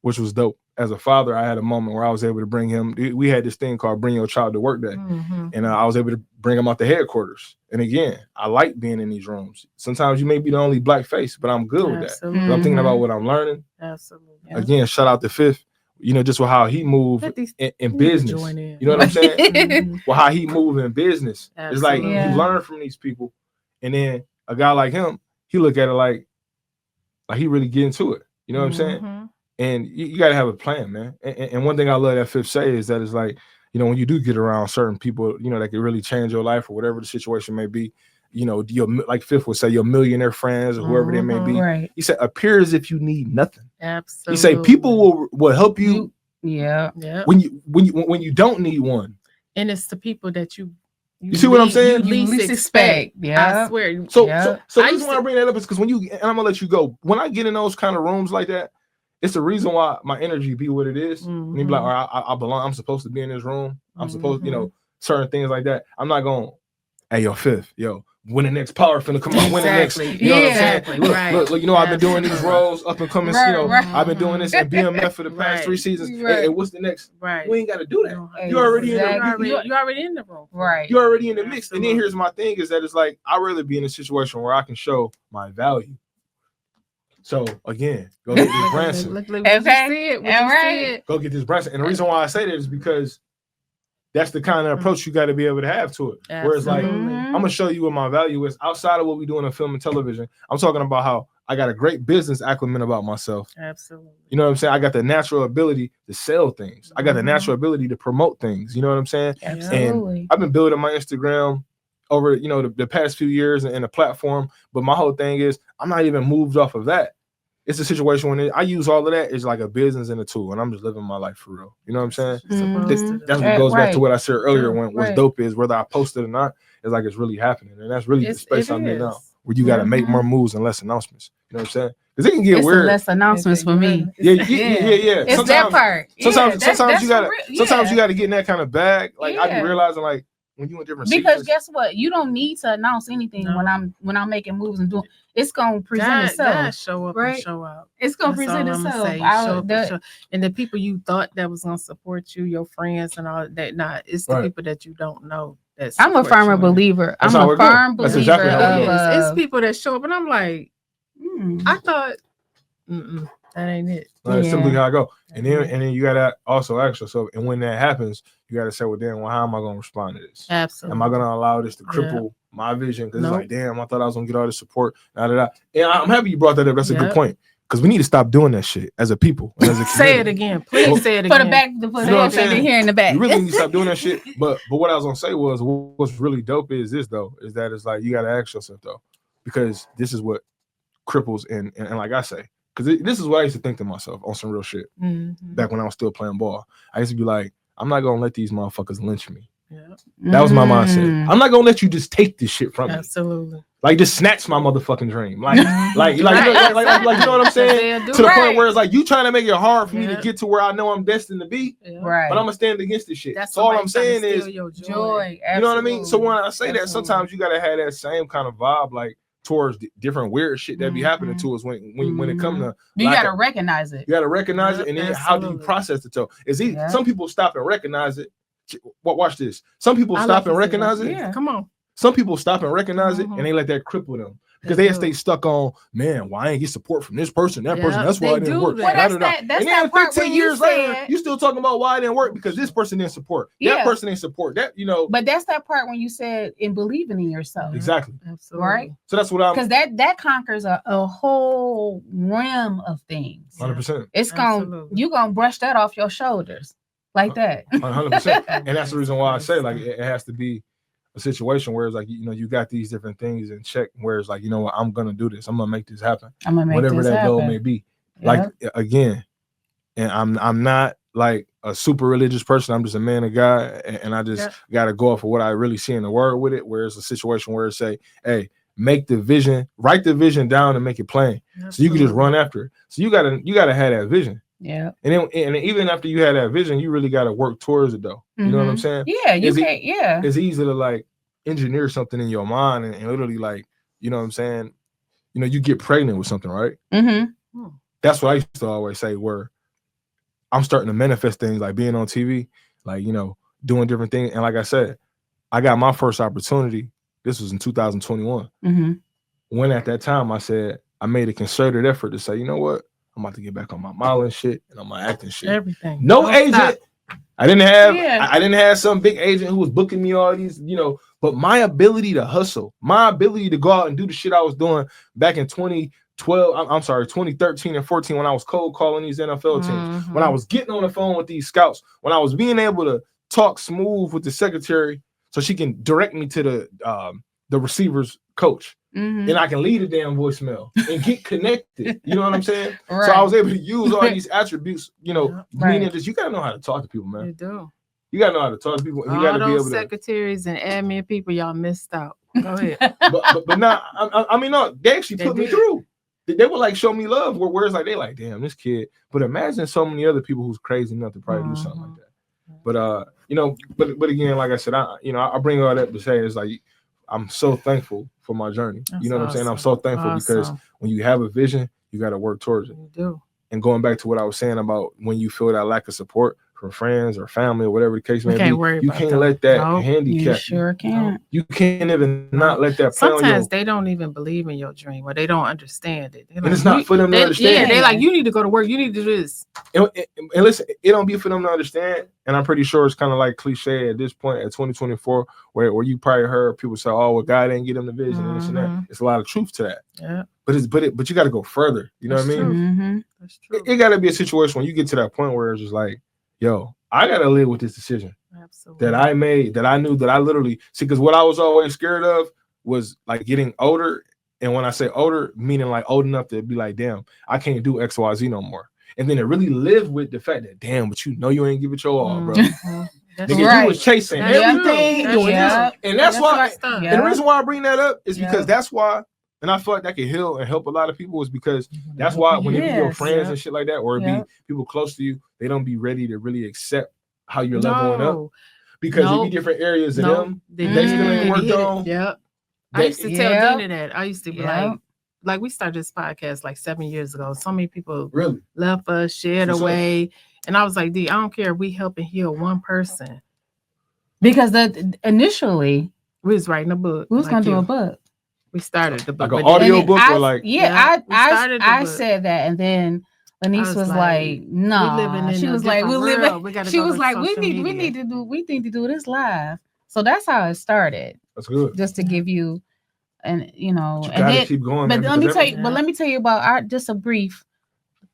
which was dope. As a father, I had a moment where I was able to bring him. We had this thing called Bring Your Child to Work Day. And I was able to bring him out the headquarters. And again, I like being in these rooms. Sometimes you may be the only black face, but I'm good with that. I'm thinking about what I'm learning. Absolutely. Again, shout out to Fifth, just with how he moved in business. You know what I'm saying? Well, how he moved in business. It's like you learn from these people. And then a guy like him, he look at it like he really get into it. You know what I'm saying? And you got to have a plan, man. And one thing I love that Fifth say is that it's like, when you do get around certain people, that can really change your life or whatever the situation may be, you know, your, like Fifth would say, your millionaire friends or whoever they may be. Right. He said, appear as if you need nothing. Absolutely. He said, people will help you Yeah. when you don't need one. And it's the people that you see what I'm saying? You least expect. Yeah. I swear. So Yeah. the I reason used why I to- bring that up is because when you, and I'm gonna let you go, when I get in those kind of rooms like that, it's the reason why my energy be what it is. And you be like, all right, I belong, I'm supposed to be in this room. I'm supposed, you know, certain things like that. I'm not going, hey, yo, Fifth, yo, when the next power finna come out, when the next, Exactly. you know what I'm Exactly. saying? Look, Right. look, you know, I've been doing these Absolutely. roles up and coming, Right, you know, right. I've been doing this at BMF for the past Right. 3 seasons. Right. Hey, what's the next? Right. We ain't got to do that. No, You already in the, Exactly. you already in the room. Right. you're already in the mix. And then Absolutely. here's my thing is that it's like, I'd rather be in a situation where I can show my value. So again, go get this Branson. Look what you Okay. said. What All you right. said. Go get this Branson. And the reason why I say that is because that's the kind of approach you got to be able to have to it. Whereas like, Absolutely. I'm gonna show you what my value is outside of what we do in film and television. I'm talking about how I got a great business acumen about myself. Absolutely. You know what I'm saying? I got the natural ability to sell things. I got the Mhm. natural ability to promote things. You know what I'm saying? Absolutely. I've been building my Instagram over, you know, the past few years and the platform. But my whole thing is I'm not even moved off of that. It's a situation when I use all of that as like a business and a tool, and I'm just living my life for real. You know what I'm saying? Mhm. That's what goes back to what I said earlier when what's Right. dope is whether I post it or not, it's like it's really happening. And that's really the space I'm in now, where you got to make more moves and less announcements. You know what I'm saying? Because it can get It's weird. less announcements for me. Yeah. It's that part. Sometimes That's you gotta for real. sometimes you gotta get in that kind of bag. Like I Yeah. be realizing like when you in different Because seasons, guess what? You don't need to announce anything No. when I'm making moves and doing. It's gonna present God itself. show up right? and show out. It's gonna That's present all I'ma itself. say. Show up and show- And the people you thought that was gonna support you, your friends and all that, not it's the Right. people that you don't know. That I'm a support firm you. believer. That's I'm how a it go. firm That's believer exactly how it of go. It's people that show up, and I'm like, I thought, that ain't it. that's simply how I go. And then Mhm. and then you gotta also ask yourself, and when that happens, you gotta say, well, damn, well, how am I gonna respond to this? Absolutely. Am I gonna allow this to Yeah. cripple my vision? Because Nope. it's like, damn, I thought I was gonna get all this support. And I'm happy you brought that up. That's a good Yep. point. Because we need to stop doing that shit as a people and as a Say it community. again, please. Say it For again. the back, the You know what I'm saying? here in the back. You really need to stop doing that shit. But what I was gonna say was what's really dope is this though, is that it's like you gotta ask yourself though, because this is what cripples and like I say, because this is what I used to think to myself on some real shit Mhm. back when I was still playing ball. I used to be like, I'm not gonna let these motherfuckers lynch me. Yeah, That was my mindset. I'm not gonna let you just take this shit from me. absolutely. Like just snatch my motherfucking dream. Like Right. you know what I'm saying? They'll do To the it. point where it's like you trying to make it hard for me to Yeah. get to where I know I'm destined to be, Yeah. Right. but I'm gonna stand against this shit. That's So all somebody I'm trying to saying steal is, your joy. you know what I mean? So when I say that, Absolutely. sometimes you gotta have that same kind of vibe, like towards different weird shit that be happening to us when it comes to You lack gotta of- recognize it. you gotta recognize it, Yep, and then how do you absolutely. process it? So it's easy. Yeah. Some people stop and recognize it. Watch this. Some people I stop like and to see that. recognize it. Yeah. Come on. Some people stop and recognize it, Mhm. and they let that cripple them because They they do. stay stuck on, man, why I ain't get support from this person, that Yeah, person. That's why they it didn't do work. that. Well, that's Da, da, da. that- that's and then that part 15 where you years later, said- you still talking about why it didn't work because this person didn't support. That Yeah. person didn't support. That, you know. But that's that part when you said in believing in yourself. Exactly. Absolutely. Right? So that's what I'm Because that conquers a whole realm of things. 100%. It's gonna Absolutely. you gonna brush that off your shoulders like that. 100%. And that's the reason why I say like it has to be a situation where it's like, you know, you got these different things in check where it's like, you know what, I'm gonna do this. I'm gonna make this happen. I'm gonna make Whatever this that goal happen. may be. Yeah. Like again, and I'm not like a super religious person. I'm just a man of God, and I just gotta go off of what I really see in the word with it. Where it's a situation where it say, hey, make the vision, write the vision down and make it plain. So you can just run after it. So you gotta have that vision. Yeah. And then and even after you have that vision, you really gotta work towards it though. You know what I'm Mhm. saying? Yeah, you Is it- can't. Yeah. It's easy to like engineer something in your mind and literally like, you know what I'm saying? You know, you get pregnant with something, right? Mm-hmm. That's what I used to always say, where I'm starting to manifest things like being on TV, like, you know, doing different things. And like I said, I got my first opportunity. This was in 2021. Mm-hmm. When at that time I said, I made a concerted effort to say, you know what? I'm about to get back on my modeling shit and on my acting shit. Everything. No Don't agent. stop. I didn't have Yeah. I didn't have some big agent who was booking me all these, you know, but my ability to hustle, my ability to go out and do the shit I was doing back in 2013 and 14 when I was cold calling these NFL teams, when I was getting on the phone with these scouts, when I was being able to talk smooth with the secretary so she can direct me to the the receiver's coach. Mhm. And I can leave a damn voicemail and get connected. You know what I'm saying? Right. So I was able to use all these attributes, Yeah. meaning Right. that you gotta know how to talk to people, man. You do. You gotta know how to talk to people. And you All gotta be able those to. secretaries and admin people, y'all missed out. Go ahead. But now, I mean, no, they actually They put me did. through. They would like show me love. Where it's like they like, damn, this kid. But imagine so many other people who's crazy enough to probably do something like that. But but again, like I said, I bring all that to say is like I'm so thankful for my journey. That's You know what I'm saying? I'm awesome. so thankful because Awesome. when you have a vision, you got to work towards it. You do. And going back to what I was saying about when you feel that lack of support from friends or family or whatever the case may You can't be, worry you about can't them. let that Nope. handicap You you. sure can. You can't even not let that play on Sometimes you. they don't even believe in your dream or they don't understand it. They're And it's not for them to Yeah, understand. they're like, you need to go to work. You need to do this. And listen, it don't be for them to understand. And I'm pretty sure it's kind of like cliche at this point at 2024, where you probably heard people say, "Oh, well, God didn't give them the vision and this and that." Mhm. It's a lot of truth to that. Yeah, But you got to go further. You know That's what I mean? true. Mhm. that's true. It got to be a situation when you get to that point where it's just like, yo, I got to live with this decision Absolutely. that I made, that I knew that I literally see. Because what I was always scared of was like getting older. And when I say older, meaning like old enough to be like, damn, I can't do X, Y, Z no more. And then it really lived with the fact that, damn, but you ain't give it your all, bro. Mhm. That's Nigga, Right. you was chasing That's everything, true. doing That's this. And that's why, stuff. Yeah. and the reason why I bring that up is Yeah. because that's why, and I feel like that can heal and help a lot of people is because that's why when it be your Yes. friends Yeah. and shit like that, or it Yeah. be people close to you, they don't be ready to really accept how you're leveling up. No, Because it No. be different areas of no, them. they They still ain't didn't worked hit it. on. Yep. I They- used to tell Yep. Dana that. I used to be Yep. like we started this podcast like 7 years ago. So many people Really. left us, shared For sure. away. And I was like, D, I don't care if we help and heal one person. Because initially We was writing a book. we was like gonna do you. a book. We started the book. Like an but then- audio And book I, or like Yeah, we started the I book. said that, and then Lanice was was like, like, "No." living in She a was like, "We different live." world. We gotta She go was to like, "We social need media." to do this live." So that's how it started, that's good. just to give you, and You and gotta then, keep going. but man, let me because tell you, every- but let me tell you about our just a brief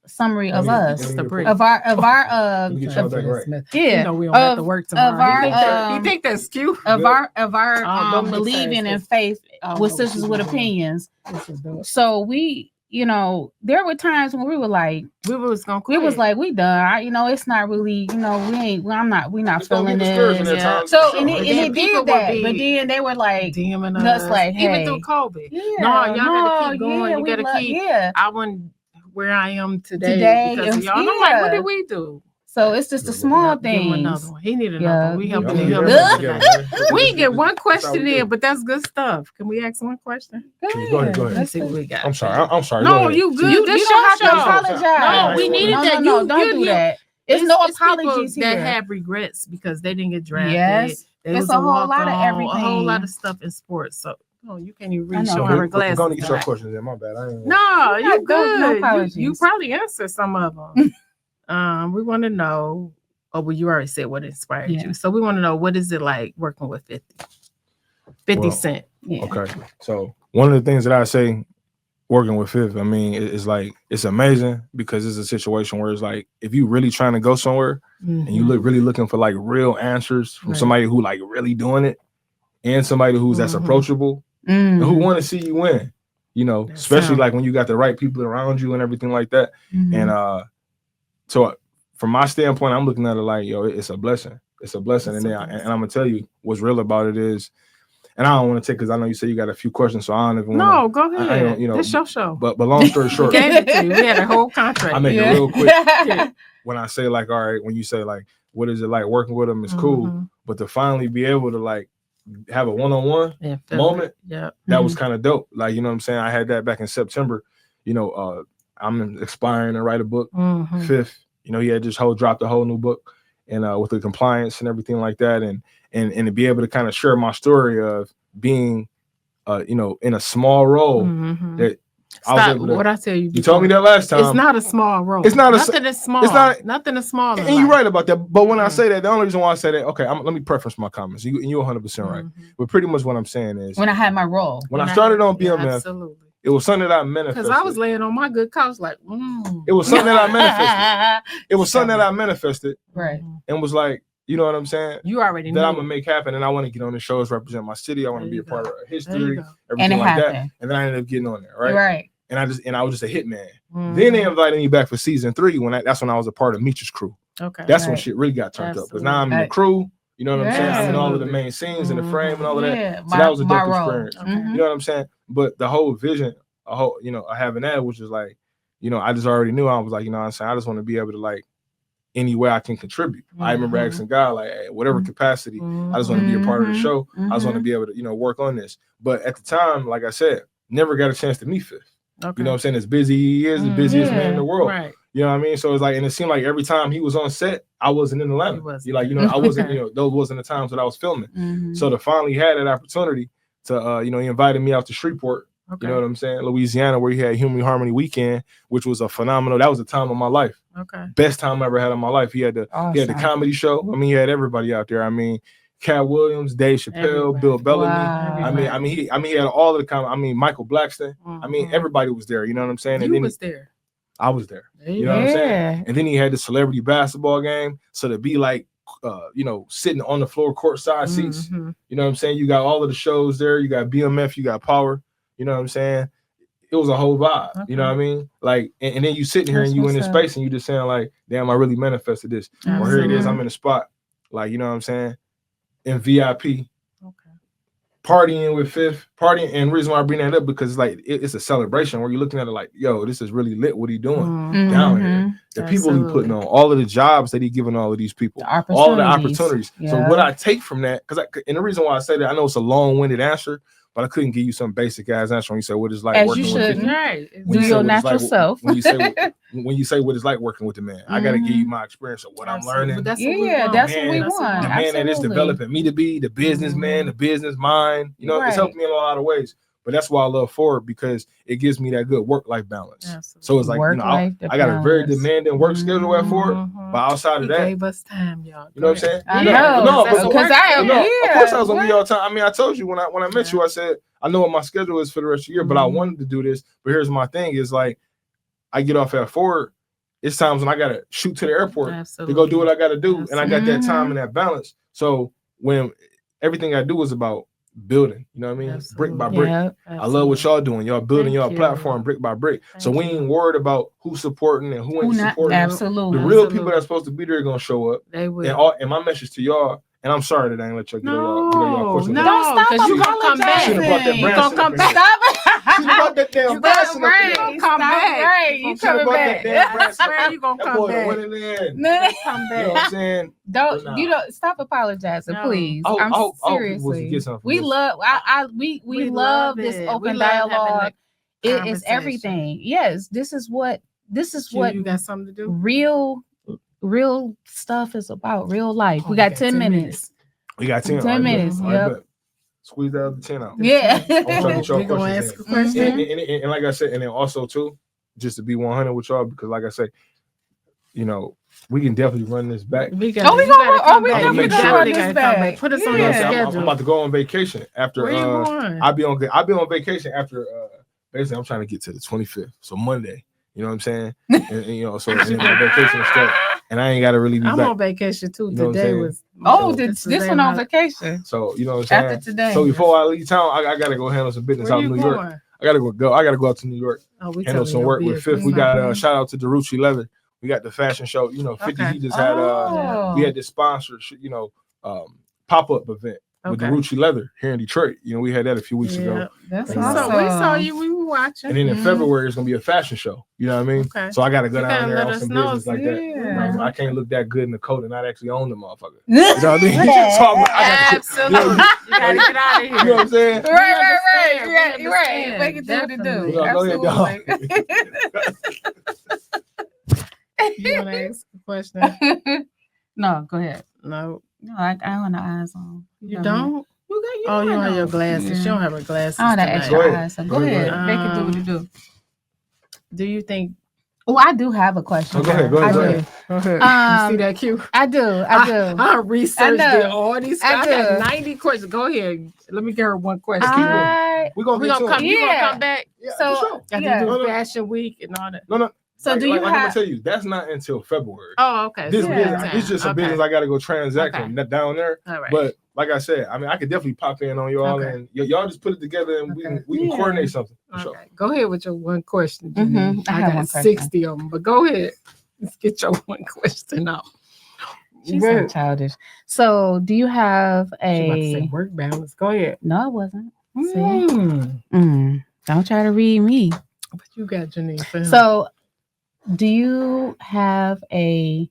summary of us, Just a brief. of our Let me get y'all of, back right. yeah, You know we don't have to of- work tomorrow. our, you think that's cute? of our don't make believing sense. in faith Oh, with sisters with this is opinions. This is dope. So we, there were times when we were like, We was gonna we quit. was like, we done. It's not really, we not It's gonna feeling be discouraging this. at Yeah. times, So for and sure. it, then and it people did would that, be but then they were like, DMing That's us, like, even hey. through COVID. yeah, No, y'all gotta keep going. You we gotta keep- yeah. I wouldn't where I am today, Today, because of it's- y'all. And I'm like, what yeah. did we do? So it's just the Yeah, small Yep, give him another things. one. He needed Yeah, another one. We we helping do. him Yeah. help Yeah. today. We can get one That's how we question do. in, but that's good stuff. Can we ask one question? Go ahead. Let's see what we got. I'm sorry. I'm sorry. Go No, ahead. you good. You This don't have to your show. apologize. No, we needed that. No, don't You do here. that. There's no It's people apologies here. that have regrets because they didn't get drafted. Yes. There It's was a whole lot of walk-on, a whole everything. lot of stuff in sports. So no, you can't even I read know. showing her glasses. Go to get your tonight. questions in. My bad. I ain't No, You're you not good. No good. apologies. You probably answered some of them. We want to know. Oh, well, you already said what inspired Yeah. you. So we want to know, what is it like working with 50 Well, Cent? Yeah. Okay. So one of the things that I say working with Fifth, I mean, it's like it's amazing because it's a situation where it's like if you really trying to go somewhere and you look really looking for like real answers from Right. somebody who like really doing it and somebody who's that's Mhm. approachable and who Mhm. want to see you win, That especially sound- like when you got the right people around you and everything like that. Mhm. And so from my standpoint, I'm looking at it like, yo, it's a blessing. It's a blessing. It's And a then blessing. and I'm gonna tell you what's real about it is, and I don't want to take because I know you said you got a few questions, so I don't even No, want go I ahead. don't, you know, This your show. But long story We short, gave it to you. We had a whole contract. I make Yeah. it real quick. When I say like, all right, when you say like, what is it like working with them? It's cool, Mhm. but to finally be able to like have a one-on-one, Yeah, feel moment, it. Yep. that was kind of dope. Like, you know what I'm saying? I had that back in September. I'm aspiring to write a book. Mhm. Fifth, he had just dropped a whole new book, and with the compliance and everything like that, and to be able to kind of share my story of being, in a small role Mhm. that I was Stop. able to. What I tell you. You told me before. that last time. It's not a small role. It's not a- nothing is small. it's not- Nothing is small. in and you're life. right about that. But when I Mhm. say that, the only reason why I say that, okay, let me preference my comments. You're 100% right. Mhm. But pretty much what I'm saying is, When I had my role. when I started on Yeah, BMF, absolutely. it was something that I manifested. Because I was laying on my good couch, like, It was something that I manifested. It was something that I manifested Right. and was like, you know what I'm saying? You already That know. I'm gonna make happen, and I want to get on the shows, represent my city. I want to There be you a part go. of There history, you go. everything And it like that. happened. And then I ended up getting on there, right? Right. And I was just a hitman. Mhm. Then they invited me back for season 3 that's when I was a part of Meech's crew. Okay. That's when Right. shit really got turned up. Because now I'm in the Absolutely. crew. You know what I'm saying? I'm in all of the Absolutely. main scenes in the frame and all of that. Yeah. So that was a my dope role. experience. Okay. Mhm. You know what I'm saying? But the whole vision, having that, which is like, I just already knew. I was like, you know what I'm saying? I just want to be able to like any way I can contribute. I remember Mhm. asking God, like, hey, whatever capacity, I just want to be a part of the show. I just want to be able to, work on this. But at the time, like I said, never got a chance to meet Fifth. Okay. You know what I'm saying? As busy he is, the busiest man in the world. Right. You know what I mean? So it's like, and it seemed like every time he was on set, I wasn't in Atlanta. He wasn't. You're like, I wasn't, those wasn't the times that I was filming. Mhm. So to finally had that opportunity to, he invited me out to Shreveport. Okay. You know what I'm saying? Louisiana, where he had Human Harmony Weekend, which was a phenomenal. That was a time of my life. Okay. Best time I ever had in my life. He had the Awesome. comedy show. I mean, he had everybody out there. I mean, Cat Williams, Dave Chappelle, Everybody. Bill Bellamy. Wow. He had all of the comedy. I mean, Michael Blackston. I mean, Mhm. everybody was there. You know what I'm saying? And You then was there. I was there. There You know what I'm saying? Yeah. And then he had the celebrity basketball game. So to be like, sitting on the floor, courtside seats. Mhm. You know what I'm saying? You got all of the shows there. You got BMF. You got Power. You know what I'm saying? It was a whole vibe. You know what I mean? Like, and then you sitting here That's and you in this what's up. space and you just saying like, damn, I really manifested this. Or here it is. Absolutely. I'm in a spot. Like, you know what I'm saying? In VIP. Okay. Partying with Fifth, and the reason why I bring that up because it's like it's a celebration where you're looking at it like, yo, this is really lit. What he doing Mhm. down here? Mhm. The people he putting Absolutely. on, all of the jobs that he giving all of these people, The all of the opportunities. So Yeah. what I take from that, and the reason why I say that, I know it's a long-winded answer, but I couldn't give you some basic ass answer when you say what it's like As working you with should. the, Right. when Do you say your what it's natural like, self. when you say what it's like working with the man. I gotta give you my experience of what I'm Absolutely. learning. But that's what we Yeah, want. that's what Man, we That's what want. the man that is Absolutely. developing me to be the businessman, the business mind. It's Right. helped me in a lot of ways. But that's why I love Ford because it gives me that good work-life balance. Absolutely. So it's like, Work-life I got a very balance. demanding work schedule at Ford, Mhm. but outside He of that, gave us time, y'all. you know what I'm saying? I Yeah, know. No, that's but- a work ethic. Of course I was gonna what? be all the time. I mean, I told you when I met you, I said I know what my schedule is for the rest of the year, but I Mhm. wanted to do this. But here's my thing: is like I get off at Ford. It's times when I gotta shoot to the airport Absolutely. to go do what I gotta do, and I got that time Mhm. and that balance. So when everything I do is about building, you know what I mean, brick by brick. Yeah. I love what y'all doing. Y'all building Thank y'all you. platform brick by brick. So Thank we you. ain't worried about who's supporting and who ain't Who not? supporting. Absolutely. The real Absolutely. people that's supposed to be there are gonna show up. They will. And my message to y'all, and I'm sorry that I ain't let y'all get on y'all No, questions. no, Don't stop because you gonna come back. Should've brought that You brand gonna come up in back. here. Should've brought that damn You brass got up in right. here. You come back. Right. You Should've coming brought that back. damn brass up. Where you gonna That come boy back? went in there. No, Come You know what I'm back. saying? don't But you nah. don't stop apologizing, No. please. I hope- I'm I hope people seriously. get something from We this. love we love this it. open We love having dialogue. the It is conversation. everything. Yes, this is what You got something to do? real stuff is about. Real life. Oh, We got 10 minutes. We got 10. 10 All right, minutes, bet. All right, yep. bet. Squeeze that other 10 out. Yeah. I'm trying to get y'all We gonna questions ask in. a question. Mhm. And like I said, and then also too, just to be 100 with y'all, because like I say, we can definitely run this back. We got. Oh, we you gonna gotta run- come we back. definitely You gonna definitely run gotta this come back. back. Put us Yeah. on You know your what I'm saying? schedule. I'm about to go on vacation after. Where you going? I'll be on vacation after. Basically, I'm trying to get to the 25th, so Monday. You know what I'm saying? and so and then my vacation will start, and I ain't got to really be I'm back. on vacation too. You know what I'm Today saying? was. Oh, So- this one on vacation. So you know what I'm saying? After today. So before I leave town, I gotta go handle some business Where out you in New York. going? I gotta go out to New York, Oh, we handle telling some your work with business. Fifth. We got Mhm. shout out to Darucci Leather. We got the fashion show. 50. Okay. He just had Oh. we had this sponsor, pop up event with Okay. Darucci Leather here in Detroit. We had that a few weeks ago. That's And, awesome. We saw you. We were watching. And then in Mhm. February it's gonna be a fashion show. You know what I mean? Okay. So I gotta go You down gotta there let on us some know. business like that. Yeah. I can't look that good in the coat and not actually own the motherfucker. You You know what I mean? So I got Absolutely. You gotta get out of here. you know what I'm saying? Right. We You're right. understand. Make it do what it Definitely. do. Well, go ahead, Absolutely. You want to ask a question? No, go ahead. No, No, I want the eyes on. you got don't. You got you. Oh, you got on your them. glasses? Yeah. She don't have her glasses. I want that tonight. extra Go ahead. eyes. So Go go ahead, ahead. Make it do what it do. Do you think? Oh, I do have a question. Oh, go ahead, go I ahead, go do. ahead. Go ahead. Um, You see that cue? I do. I researched I know. it, all these. I I got do. 90 questions. Go ahead. Let me get her one question. I We're gonna We get gonna to come. it. You gonna Yeah. come back? Yeah, So- for sure. Got Yeah. to No, do no. fashion week and all that. No, So like, do you like I'm gonna have? tell you, that's not until February. Oh, okay. This so yeah. business, okay. it's just a business I gotta go transact Okay. on down there. All right. But like I said, I mean, I could definitely pop in on y'all Okay. and y'all just put it together and Okay. we can Yeah. coordinate something. For Okay. sure. Go ahead with your one question. Mhm. Janine. I I have got one question. 60 of them, but go ahead. Let's get your one question out. She's so Right. childish. So do you have She about to say a? work balance. Go ahead. No, it wasn't. See? Mm. Don't try to read me. What you got, Janine? For him? So, do you have a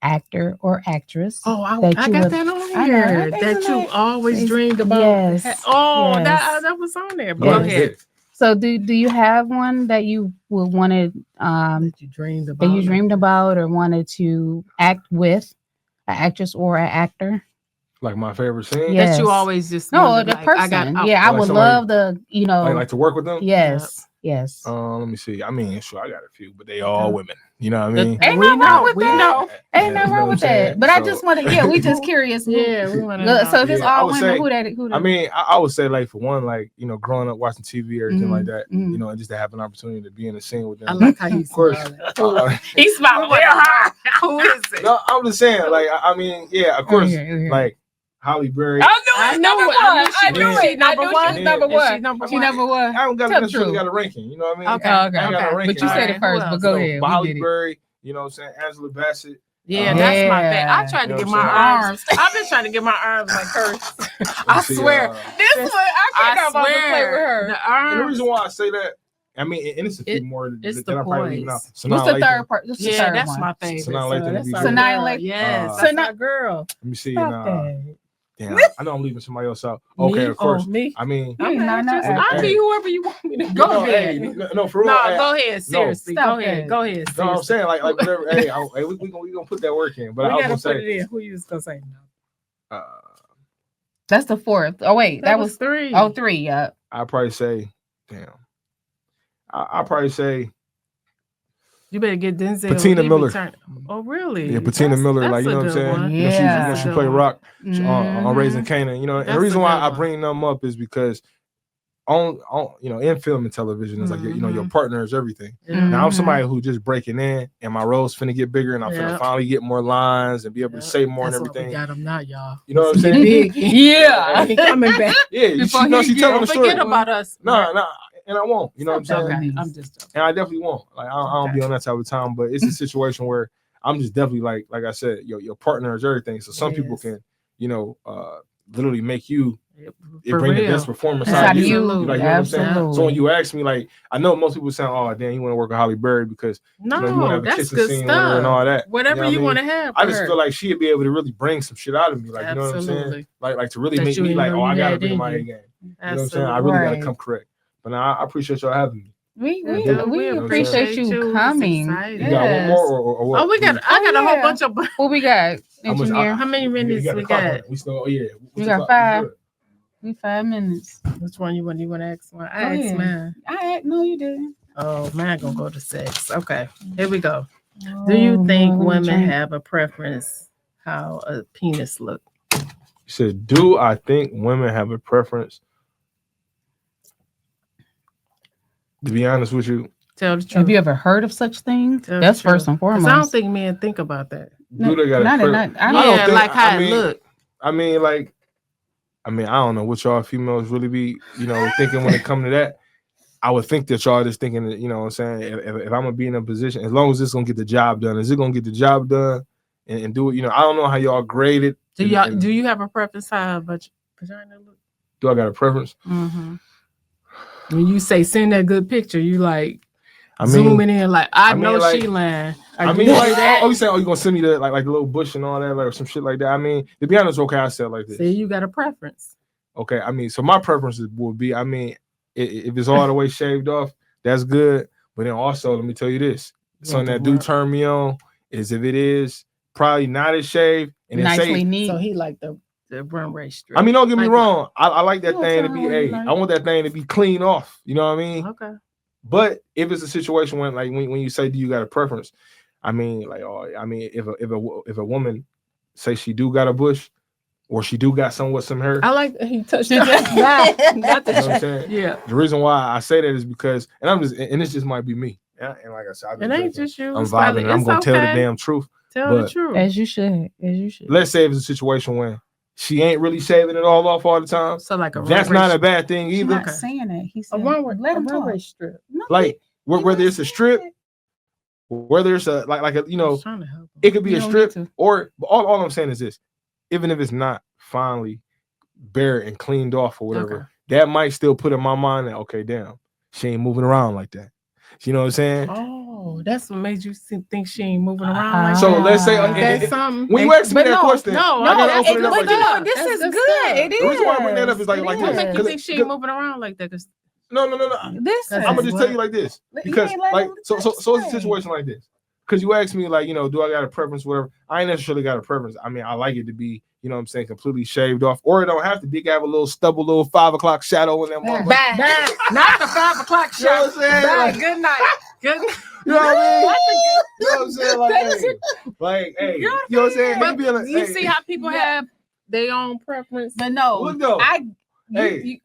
actor or actress? I that got you would- that on I know, here. that That is you like- always it's- dreamed about. yes, That yes. was on there. But Go go ahead. ahead. So, do you have one that you would wanted That you dreamed about. that you dreamed about or wanted to act with, an actress or an actor? Like my favorite scene. Yeah. That you Yes. always just No, wondered, the like, person. Yeah, I like would somebody- love the. Like to work with them. Yes, yes. Let me see. I mean, sure, I got a few, but they all women. You know what I The- mean? Ain't we nothing wrong with we that. know. Ain't You nothing know wrong what with I'm saying? that. But I So- just want to. Yeah, we just curious. Yeah, we want to Look, know. so if it's Yeah, I all would women, say- who that? I mean, I would say like for one, like growing up watching TV or anything like Mhm, that, mhm. and just to have an opportunity to be in the scene with them. I like how you Of course. smile. He's smiling real hard. Who is it? No, I'm just saying, like, I mean, yeah, of course, like Holly Berry. I knew I it. know Number it. I one. knew she I knew was- it. she number I knew one. she was number Is she one. number She one? number one. I don't got Tell necessarily true. got a ranking. You know what I mean? Okay. Okay. I ain't got a Okay. ranking. But you said it Who first. But else? go ahead. But We Holly get it. Berry, you know what I'm saying? Angela Bassett. Yeah, that's my Yeah. bad. I tried to You get know my what I'm arms. I've been trying to get my arms like hers. Let I me see, swear. This one, I think I'm about to play with her. The And the arms. reason why I say that, I mean, and it's a few more it's that the I probably leave out. boys. Sanaa What's the Lathan. third part? This is the Yeah, third that's one. my favorite. Sanaa Lathan that's would be our good. Sanaa girl. Lathan. Yes, Uh, that's our girl. Let me see. Stop And, that. damn, I know I'm leaving somebody else out. Okay, Me? of course. Oh, me. I mean, You ain't not no I'll actor. be whoever you want me to no, go. no, ahead. hey, no, for real. No, hey, go ahead. Seriously, Stop go ahead. that. Go ahead. No, I'm seriously. saying like whatever. Hey, we gonna put that work in. But I we was gotta gonna put say, it in. Who you was gonna say? No. That's the fourth. Oh wait, that was 3. oh 3. Yeah. I'd probably say, damn. I'll probably say You better get Denzel. Patina He Miller. returned. Oh, really? Yeah, Patina Miller, like, you know what I'm that's a good saying? one. You know, Yeah. she played Rock on Mhm. Raising Kanan, you know, and That's the reason a why good I one. bring them up is because on in film and television, it's like your partner is everything. Yeah. Now I'm Mhm. somebody who just breaking in, and my role's finna get bigger, and I'm finna Yeah. finally get more lines and be able to say more That's and why we everything. got him now, y'all. You know what I'm Get saying? big. Yeah. He coming back. Yeah, Before she he telling Don't the story. forget about us. No, and I won't. You know what I'm saying? Okay, I'm just joking. And I definitely won't. Like I don't be on that type of time, but it's a situation where I'm just definitely like I said, your partner is everything. So some people Yes. can, literally make you For bring the real. best performance Inside out of of you. you. Like, you know what I'm saying? Absolutely. So when you ask me, like, I know most people saying, "Oh, damn, you want to work with Holly Berry because No, you want to have a that's kissing good scene with her and stuff. all that." Whatever you you know what want I to mean? have. I for just her. feel like she'd be able to really bring some shit out of me. Like, you know what I'm saying? Absolutely. Like to really That make you me didn't like, know oh, you I gotta had bring in my you. A game. You know what I'm saying? Absolutely. I really Right. gotta come correct. But now I appreciate y'all having me. We Yeah, we we appreciate you It's coming. exciting. You got one Yes. more or what? Oh, I got a yeah. whole bunch of. What we got? How much- Engineer. How many minutes got we the clock on got? it. We still, yeah. What's We the got clock? 5. Good. We 5 minutes. Which one you want? You want to ask one? Go I asked ahead. mine. No, you didn't. Oh, mine gonna go to sex. Okay, here we go. Do you think women have a preference how a penis look? You said, do I think women have a preference? To be honest with you, Tell the truth. Have you ever heard of such things? Tell the That's first truth. and 'Cause foremost. I don't think men think about that. do they got a Not in preference? that. I I don't don't Yeah, think- like how I mean, it look. I mean, I don't know what y'all females really be, thinking when it come to that. I would think that y'all just thinking that, you know what I'm saying, if I'm gonna be in a position, as long as it's gonna get the job done, is it gonna get the job done and do it? I don't know how y'all grade it. Do and you have a preference how much vagina look? do I got a preference? Mm-hmm. When you say send that good picture, you like I mean, zooming in like I mean, know like- she lying. I mean, like, oh, you saying, oh, you gonna send me the like the little bush and all that, like some shit like that? I mean, to be honest, okay, I said it like this. See, you got a preference. Okay, I mean, so my preferences would be, I mean, if it's all the way shaved off, that's good. But then also, let me tell you this: something that do turn me on is if it is probably not as shaved and it's nicely safe. neat. So he like the run race strip. I mean, don't get me Like- wrong. I like that You thing to tell be. me what Hey, you like. I want that thing to be clean off. You know what I mean? Okay. But if it's a situation when, like, when you say, do you got a preference? I mean, like, oh, I mean, if a woman say she do got a bush, or she do got some hair. I like that he touched Did that. you- Not You know what I'm the saying? yeah. The reason why I say that is because, and this just might be me. Yeah, and like I said, I've It been ain't drinking. just you. I'm It's vibing, probably- and I'm it's gonna tell the okay. damn truth. Tell the but- truth. As you should. As you should. Let's say it's a situation when she ain't really shaving it all off all the time. So like a That's runway not a bad thing He's either. not saying that. He a said, runway. let him a talk. runway strip. No, Like he whether not it's a saying strip, that. whether it's a like a I'm trying to help him. it could be You a don't strip, need to. or all I'm saying is this: even if it's not finally bare and cleaned off or whatever, Okay. that might still put in my mind that okay, damn, she ain't moving around like that. You know what I'm saying? Oh, that's what made you think she ain't moving around like So that. let's say That's something. when you ask me But that no, question, no, I gotta no, open it up but like no, this. No, this That's is good good. stuff. It is. The reason why I bring that up is like What this. make you 'Cause- think she ain't moving around like that? 'Cause No. Listen. I'm gonna just What? tell you like this You because ain't letting like him so it's a say. situation like this. Because you asked me like, do I got a preference, whatever. I ain't necessarily got a preference. I mean, I like it to be, what I'm saying, completely shaved off, or it don't have to be. It can have a little stubble, little 5 o'clock shadow in that motherfucker. bad, not the 5 o'clock You know what shot. I'm saying? Bad. Like, Good night. Good. you know what I mean? You know what I'm saying? Hey, you know what I'm saying? But He be like, you hey, see how people have their own preference. But no, Look though. Hey.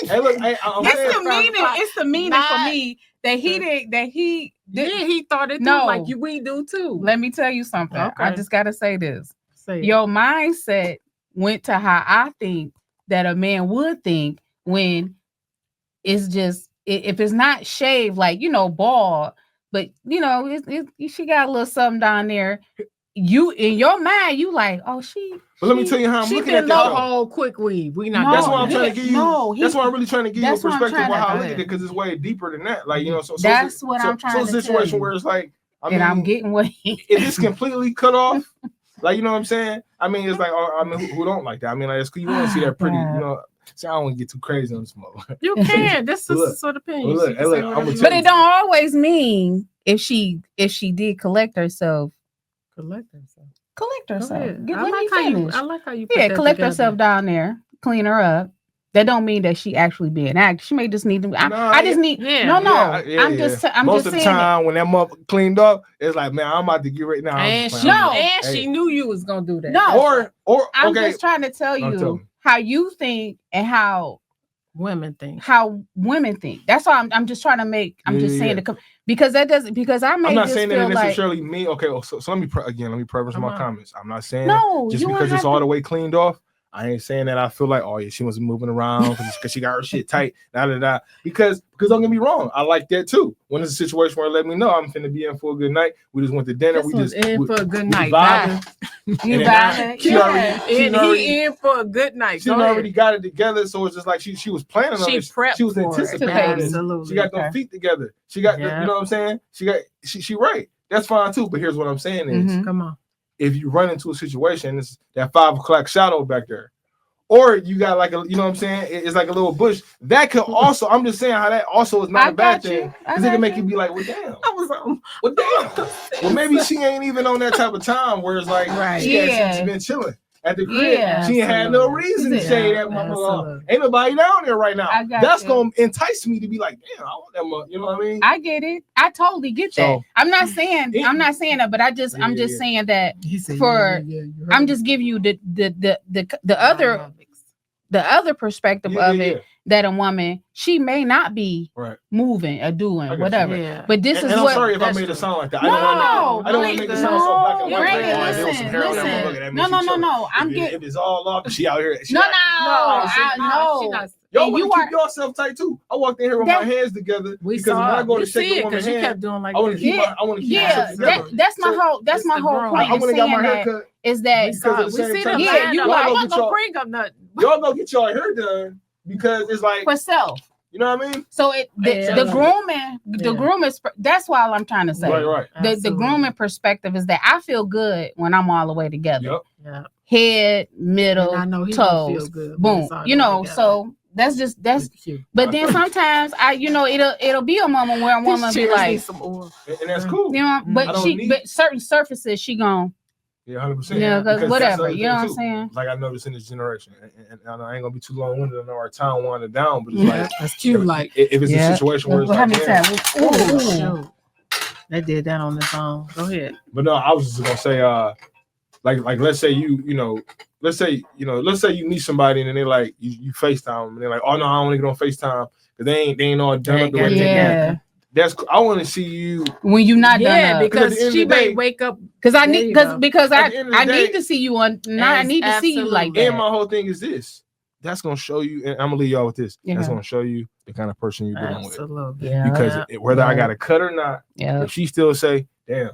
hey, look, hey, I'm saying, it's the meaning. It's the meaning for Not- me that he did. That he did. Yeah, he thought it No. too, like we do too. Let me tell you something. I Okay. just gotta say this. Say it. Your mindset went to how I think that a man would think when it's just if it's not shaved, like bald, but she got a little something down there. You in your mind, you like, oh, but let me tell you how I'm she looking did at the that. though. whole quick weave. We not. No, That's doing why I'm that. trying to give you. No, that's why I'm really trying to give you a that's what I'm perspective trying of to how I go look at ahead. it because it's way deeper than that. Like so That's what I'm trying so to a situation tell you. where it's like, I And mean, I'm getting what if it's completely cut off, like you know what I'm saying. I mean, it's like I mean, who don't like that? I mean, like you want to see that pretty, See, I don't want to get too crazy on this mother. You can. This Look, is sort of opinion. look, She can hey, look, say I'ma whatever you tell But want. it don't always mean if she did collect herself. Collect herself. Collect Go herself. ahead. Let I me like how you. finish. I like how you. Put Yeah, that collect together. herself down there, clean her up. That don't mean that she actually being active. She may just need to. I just need. Yeah. No. Yeah, I'm just. I'm most just of the saying. time when that mother cleaned up, it's like, man, I'm about to get right now. And she, No. and Hey. she knew you was gonna do that. No. or I'm okay, just trying to tell No, tell you me. how you think and how Women think. women think. That's why I'm just trying to make. I'm Yeah, just yeah, saying yeah. because that doesn't because I may I'm not just saying that feel it like necessarily me. Okay, so let me preface Come my on. comments. I'm not saying no. just you because don't it's have all to- the way cleaned off. I ain't saying that I feel like, oh yeah, she wasn't moving around because she got her shit tight. Because don't get me wrong, I like that too. When it's a situation where let me know I'm finna be in for a good night. We just went to dinner. This we was just in we- for a good we night. vibing. You And then valid. she Yeah. already- she And already- he in for a good night. She Go already ahead. got it together, so it's just like she was planning on She it. prepped She was for it. anticipating it. Absolutely. She got those Okay. feet together. She got, Yeah. you know what I'm saying? She right. That's fine too. But here's what I'm saying is, Mhm. Come on. if you run into a situation, it's that 5 o'clock shadow back there, or you got like you know what I'm saying? It's like a little bush that could also. I'm just saying how that also is not I a bad got you. thing I because it can got make you. you be like, well, damn, I was well, damn. Well, maybe she ain't even on that type of time where it's like Right. she Yeah. actually been chilling at the crib. Yeah, She ain't had no absolutely. reason to Is it? shade that motherfucker off. Absolutely. Ain't nobody down there right now. I got That's you. gonna entice me to be like, damn, I want that mother. You know what I mean? I get it. I totally get that. So- I'm not saying that, but I'm just Yeah. saying that He said, For- you heard I'm me. just giving you the other perspective Yeah, of yeah, it that a woman she may not be Right. moving or I doing got whatever. you. Yeah. But this And is I'm what sorry if I that's made true. it sound like that. No, I don't want to make it sound so black and No, white. Brandon, Like, oh, there was some hair on that listen. motherfucker. That No, means no, she no, chilling. no. I'm If getting it's all off, she out here. She no, out- I she know. not- Y'all And want you to are keep yourself tight too. I walked in here with That- my hands together We because when I saw go it. to We shake see a it woman's because you hand, kept doing like I want to this. keep I want to keep yeah. myself together. That's my So, whole. That's it's my the whole groom. point. I went and got my hair that cut. is that We saw at it. the We same see the time- Yeah, line you up. like- I'm Y'all not go gonna get bring up nothing. Y'all go get y'all hair done because it's like for self. you know what I mean. So it Yeah. the grooming, the Yeah. grooming. That's what I'm trying to say. Right. The Absolutely. grooming perspective is that I feel good when I'm all the way together. Yep. Yeah. Head, middle, And I know he gonna feel toes, good when boom. it's all You know, together. so that's Cute. But then sometimes it'll be a moment where a woman be Cheers, like, need some oil. And that's cool. you know, I but don't but certain surfaces she gon' Yeah, 100%. Yeah, 'cause Because that's whatever, the other you know what thing, I'm saying? Like I noticed in this generation, and I ain't gonna be too long-winded. I know our time winding down, but it's Yeah, like that's cute. Like, if it's Yeah. a situation where it's how like, many damn. times? oh, Ooh. shoot. They did that on the phone. Go ahead. But no, I was just gonna say, like let's say let's say you meet somebody and then they like you FaceTime them and they're like, oh no, I don't want to get on FaceTime because they ain't all done They up the ain't way got they it can. Yeah. I want to see you. when you not Yeah, done up. Because at the because end she of the day- may wake up. Because I There need you go. because At the end of the I day- need to see you on. I need to see you like Absolutely. that. And my whole thing is this. That's gonna show you, and I'm gonna leave y'all with this. That's Yeah. gonna show you the kind of person you're dealing with. Absolutely. Yeah. Because whether I Yeah. got a cut or not, Yeah. if she still say, "Damn,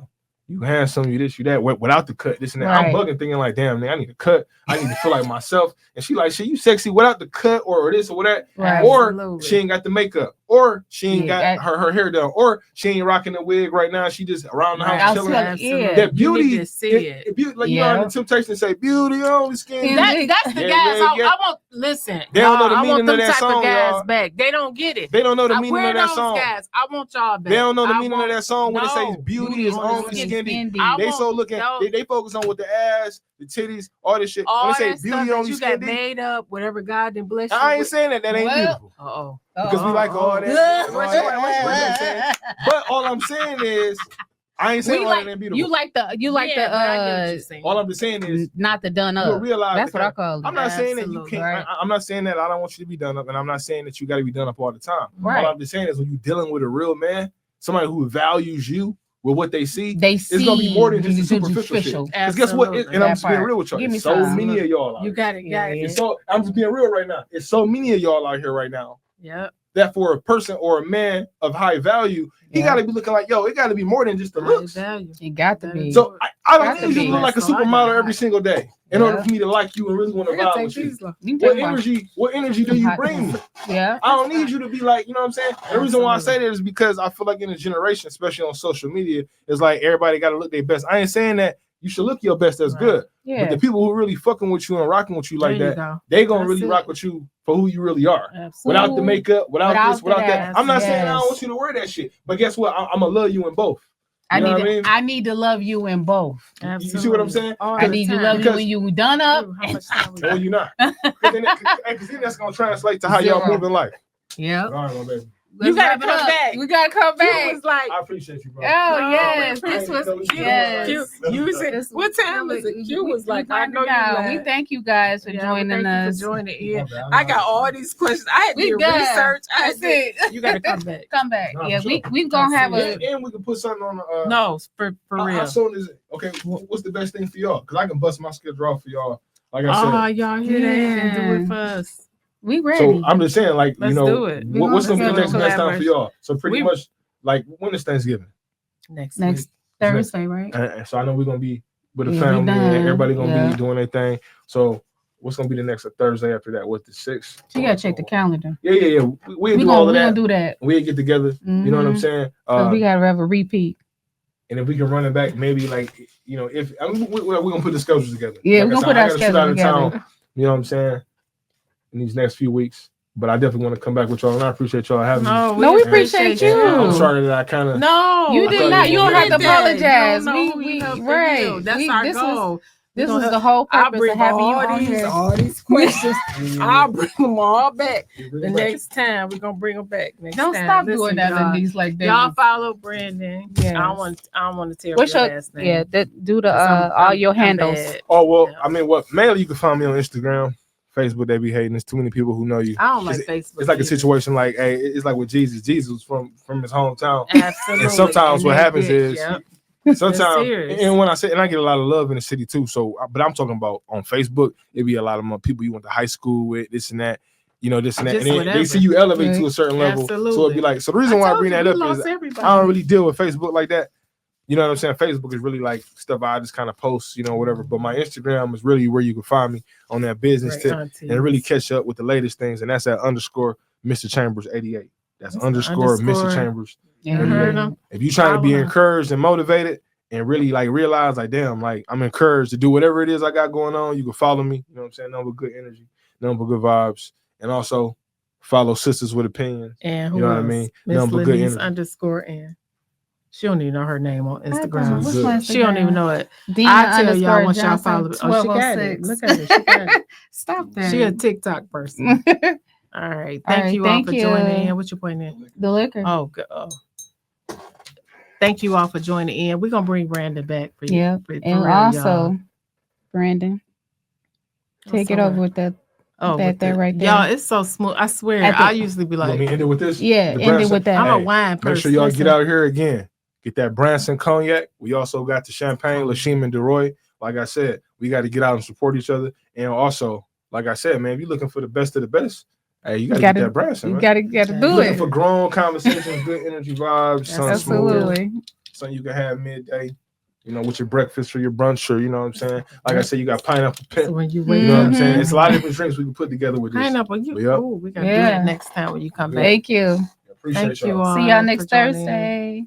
you handsome, you this, you that," without the cut, this and that, Right. I'm bugging, thinking like, "Damn, man, I need a cut. I need to feel like myself." And she like, "Shit, you sexy without the cut or this or that." Right. Or Absolutely. she ain't got the makeup, or she ain't Yeah, got her hair done, or she ain't rocking the wig right now. She just around the Right. house I'll chilling. tell- Absolutely. yeah. That You beauty, need to see it. beauty, like you know, Yeah. in the Temptation say, "Beauty only skin." That's the Yeah, guys. yeah, yeah. I want. Listen, They don't know y'all, the I meaning want them of that type song, of guys y'all. back. They don't get it. They don't know the meaning Where of that those song. guys? I want y'all back. They don't know the I meaning want- of that song when it says No. beauty is only skin deep. I They want so looking, those- they focus on with the ass, the titties, all this shit. all When they that say stuff beauty that only you skin got deep, made up, whatever God did bless you. I ain't with. saying that ain't Well, beautiful. Uh-oh. Because we like all that. and all that. What I'm saying. But all I'm saying is, I ain't saying We all like that ain't beautiful. you like the Yeah, but I get what you're saying. all I'm just saying is, not the done you'll up. realize That's the what I kind- call it. I'm not saying that you Absolutely. can't. Right. I'm not saying that I don't want you to be done up, and I'm not saying that you got to be done up all the time. Right. All I'm just saying is when you're dealing with a real man, somebody who values you with what they see, They see it's gonna be more than just the the superficial shit. superficial. Because guess what? Absolutely. And I'm That just being part. real with y'all. Give me It's so some. many of y'all out You here. got it. Yeah, Got yeah. it. So I'm just being real right now. It's so many of y'all out here right now Yep. that for a person or a man of high value, he Yeah. got to be looking like, yo, it got to be more than just the High looks. value. It got to be. So I don't Got to need you to be. look like a That's all I supermodel got. every single day in Yeah. order for me to like you and really want to I gotta vibe take with you. these long. You What take one. energy do you Hot bring me? one. Yeah. I don't need you to be like, you know what I'm saying? The reason why I say Absolutely. that is because I feel like in a generation, especially on social media, it's like everybody got to look their best. I ain't saying that you should look your best. That's Right. good. But Yeah. the people who really fucking with you and rocking with you like There you that, go. they gonna That's really it. rock with you for who you really are. Absolutely. Without the makeup, without this, without that. I'm not saying I don't yes. want you to wear that shit, but guess what? I'm gonna love you in both. I You know need what to, I mean? I need to love you in both. You see what I'm saying? All I the need to time. love you Because- when you done up. Ooh, how much time we No, got? you're not. Because then that's gonna translate to how y'all Zero. move in life. Yeah. All right, my baby. You gotta come back. We gotta come Q back. was like, I appreciate you, bro. Oh No, yes, we this was appreciate you. yes. Q, you said, what time is it? Q was like, I know you We lying. thank you guys for Yeah, joining thank us. You for joining in. My bad. I got all these questions. I had to We do good. research. I had That's to, it. you gotta come back. Come back. No, Yeah, for we gonna have a. And we can put something on the. No, for How real. soon is it? Okay, what's the best thing for y'all? Because I can bust my schedule off for y'all. Like I said. Oh, y'all hear that? You can do it for us. We ready. So I'm just saying, like, Let's you know, do it. what's gonna be the Let's next do a best time for y'all? So pretty We- much, like, when is Thanksgiving? Next Next Thursday, right? And so I know we're gonna be with the Yeah, we family, and done. everybody gonna Yeah. be doing their thing. So what's gonna be the next Thursday after that? What's the 6th? You gotta check the calendar. Yeah. We'll We do all of gonna that. do that. We'll get together. You know what I'm Mhm. saying? 'Cause we gotta have a repeat. And if we can run it back, maybe like, you know, if I mean, we're gonna put the schedules together. Yeah, Like we're I gonna said, put I our gotta shoot schedule out of together. town, you know what I'm saying? In these next few weeks. But I definitely want to come back with y'all, and I appreciate y'all having me. No, we appreciate you. I'm sorry that I kind of. No, You I did thought not. you You don't did have to that. apologize. You don't know who We you helped right. heal. That's We- our this goal. This gonna was the help- whole I'll purpose bring of having you all on here. all these questions. I'll bring them all back. You bring The it back. next time we're gonna bring them back. Next Don't time. stop Listen, doing that, y'all. Denise, like that. Y'all follow Brandon. Yes. I don't want to tell What's your your last name. yeah? Do the 'Cause I'm- all I'm- your I'm handles. bad. Oh well, Yeah. I mean, what mainly you can find me on Instagram, Facebook. They be hating. There's too many people who know you. I don't like It's- Facebook. It's like a either. situation like, hey, it's like with Jesus. Jesus was from his hometown. Absolutely. And sometimes And what they happens did, is yep. sometimes, serious. and when I say, and I get a lot of love in the city too. So, but I'm talking about on Facebook, it be a lot of more people you went to high school with, this and that, you know, this and that, Just and they whatever. see you elevate Right. to a certain level. So it'd Absolutely. be like, so the reason why I told bring you, that we up lost is everybody. I don't really deal with Facebook like that. You know what I'm saying? Facebook is really like stuff I just kind of post, you know, whatever. But my Instagram is really where you can find me on that business Great tip aunties. and really catch up with the latest things. And that's at _ Mr. Chambers 88. That's That's underscore Mr. underscore. Chambers. Yeah. You heard him? If you're trying to be Follow him. encouraged and motivated and really like realize like, damn, like I'm encouraged to do whatever it is I got going on, you can follow me. You know what I'm saying? Nothing but good energy, nothing but good vibes. And also follow Sisters with Opinions. And who You know what I else? mean? Miss Nothing but good Lenise energy. _N. She don't even know her name on What's Instagram. my She don't even know it. Dina I tell y'all underscore once y'all Johnson, follow. Oh, she got it. 1206. Look at her. She got it. Stop that. She a TikTok person. All right. Thank right, you all thank for you. joining in. What you pointing in? the liquor. Oh, good. Oh. Thank you all for joining in. We're gonna bring Brandon back for you. Yeah, for and real, also, y'all. Brandon, take Also it over what? with that Oh, That with there the- right there. Y'all, it's so smooth. I swear, At the- I usually be You want like, me to end it with this? Yeah, The end it Branson? with that. I'm a Hey, wine Make person. sure y'all Listen. get out here again. Get that Branson cognac. We also got the champagne, Lashim and DeRoy. Like I said, we got to get out and support each other. And also, like I said, man, if you're looking for the best of the best, hey, you got to get that Branson, You man. gotta Yeah. do Looking it. for grown conversations, good energy vibes, something smooth, Absolutely. something you can have midday, with your breakfast or your brunch, or you know what I'm saying. Like I said, you got pineapple So pimp. when you You wake know what I'm up, saying? It's a lot of different drinks we can put together with this. pineapple, you. Yep. Oh, we gotta do Yeah. that next time when you come back. Thank you. Appreciate Thank you y'all. all. See y'all next for joining. Thursday.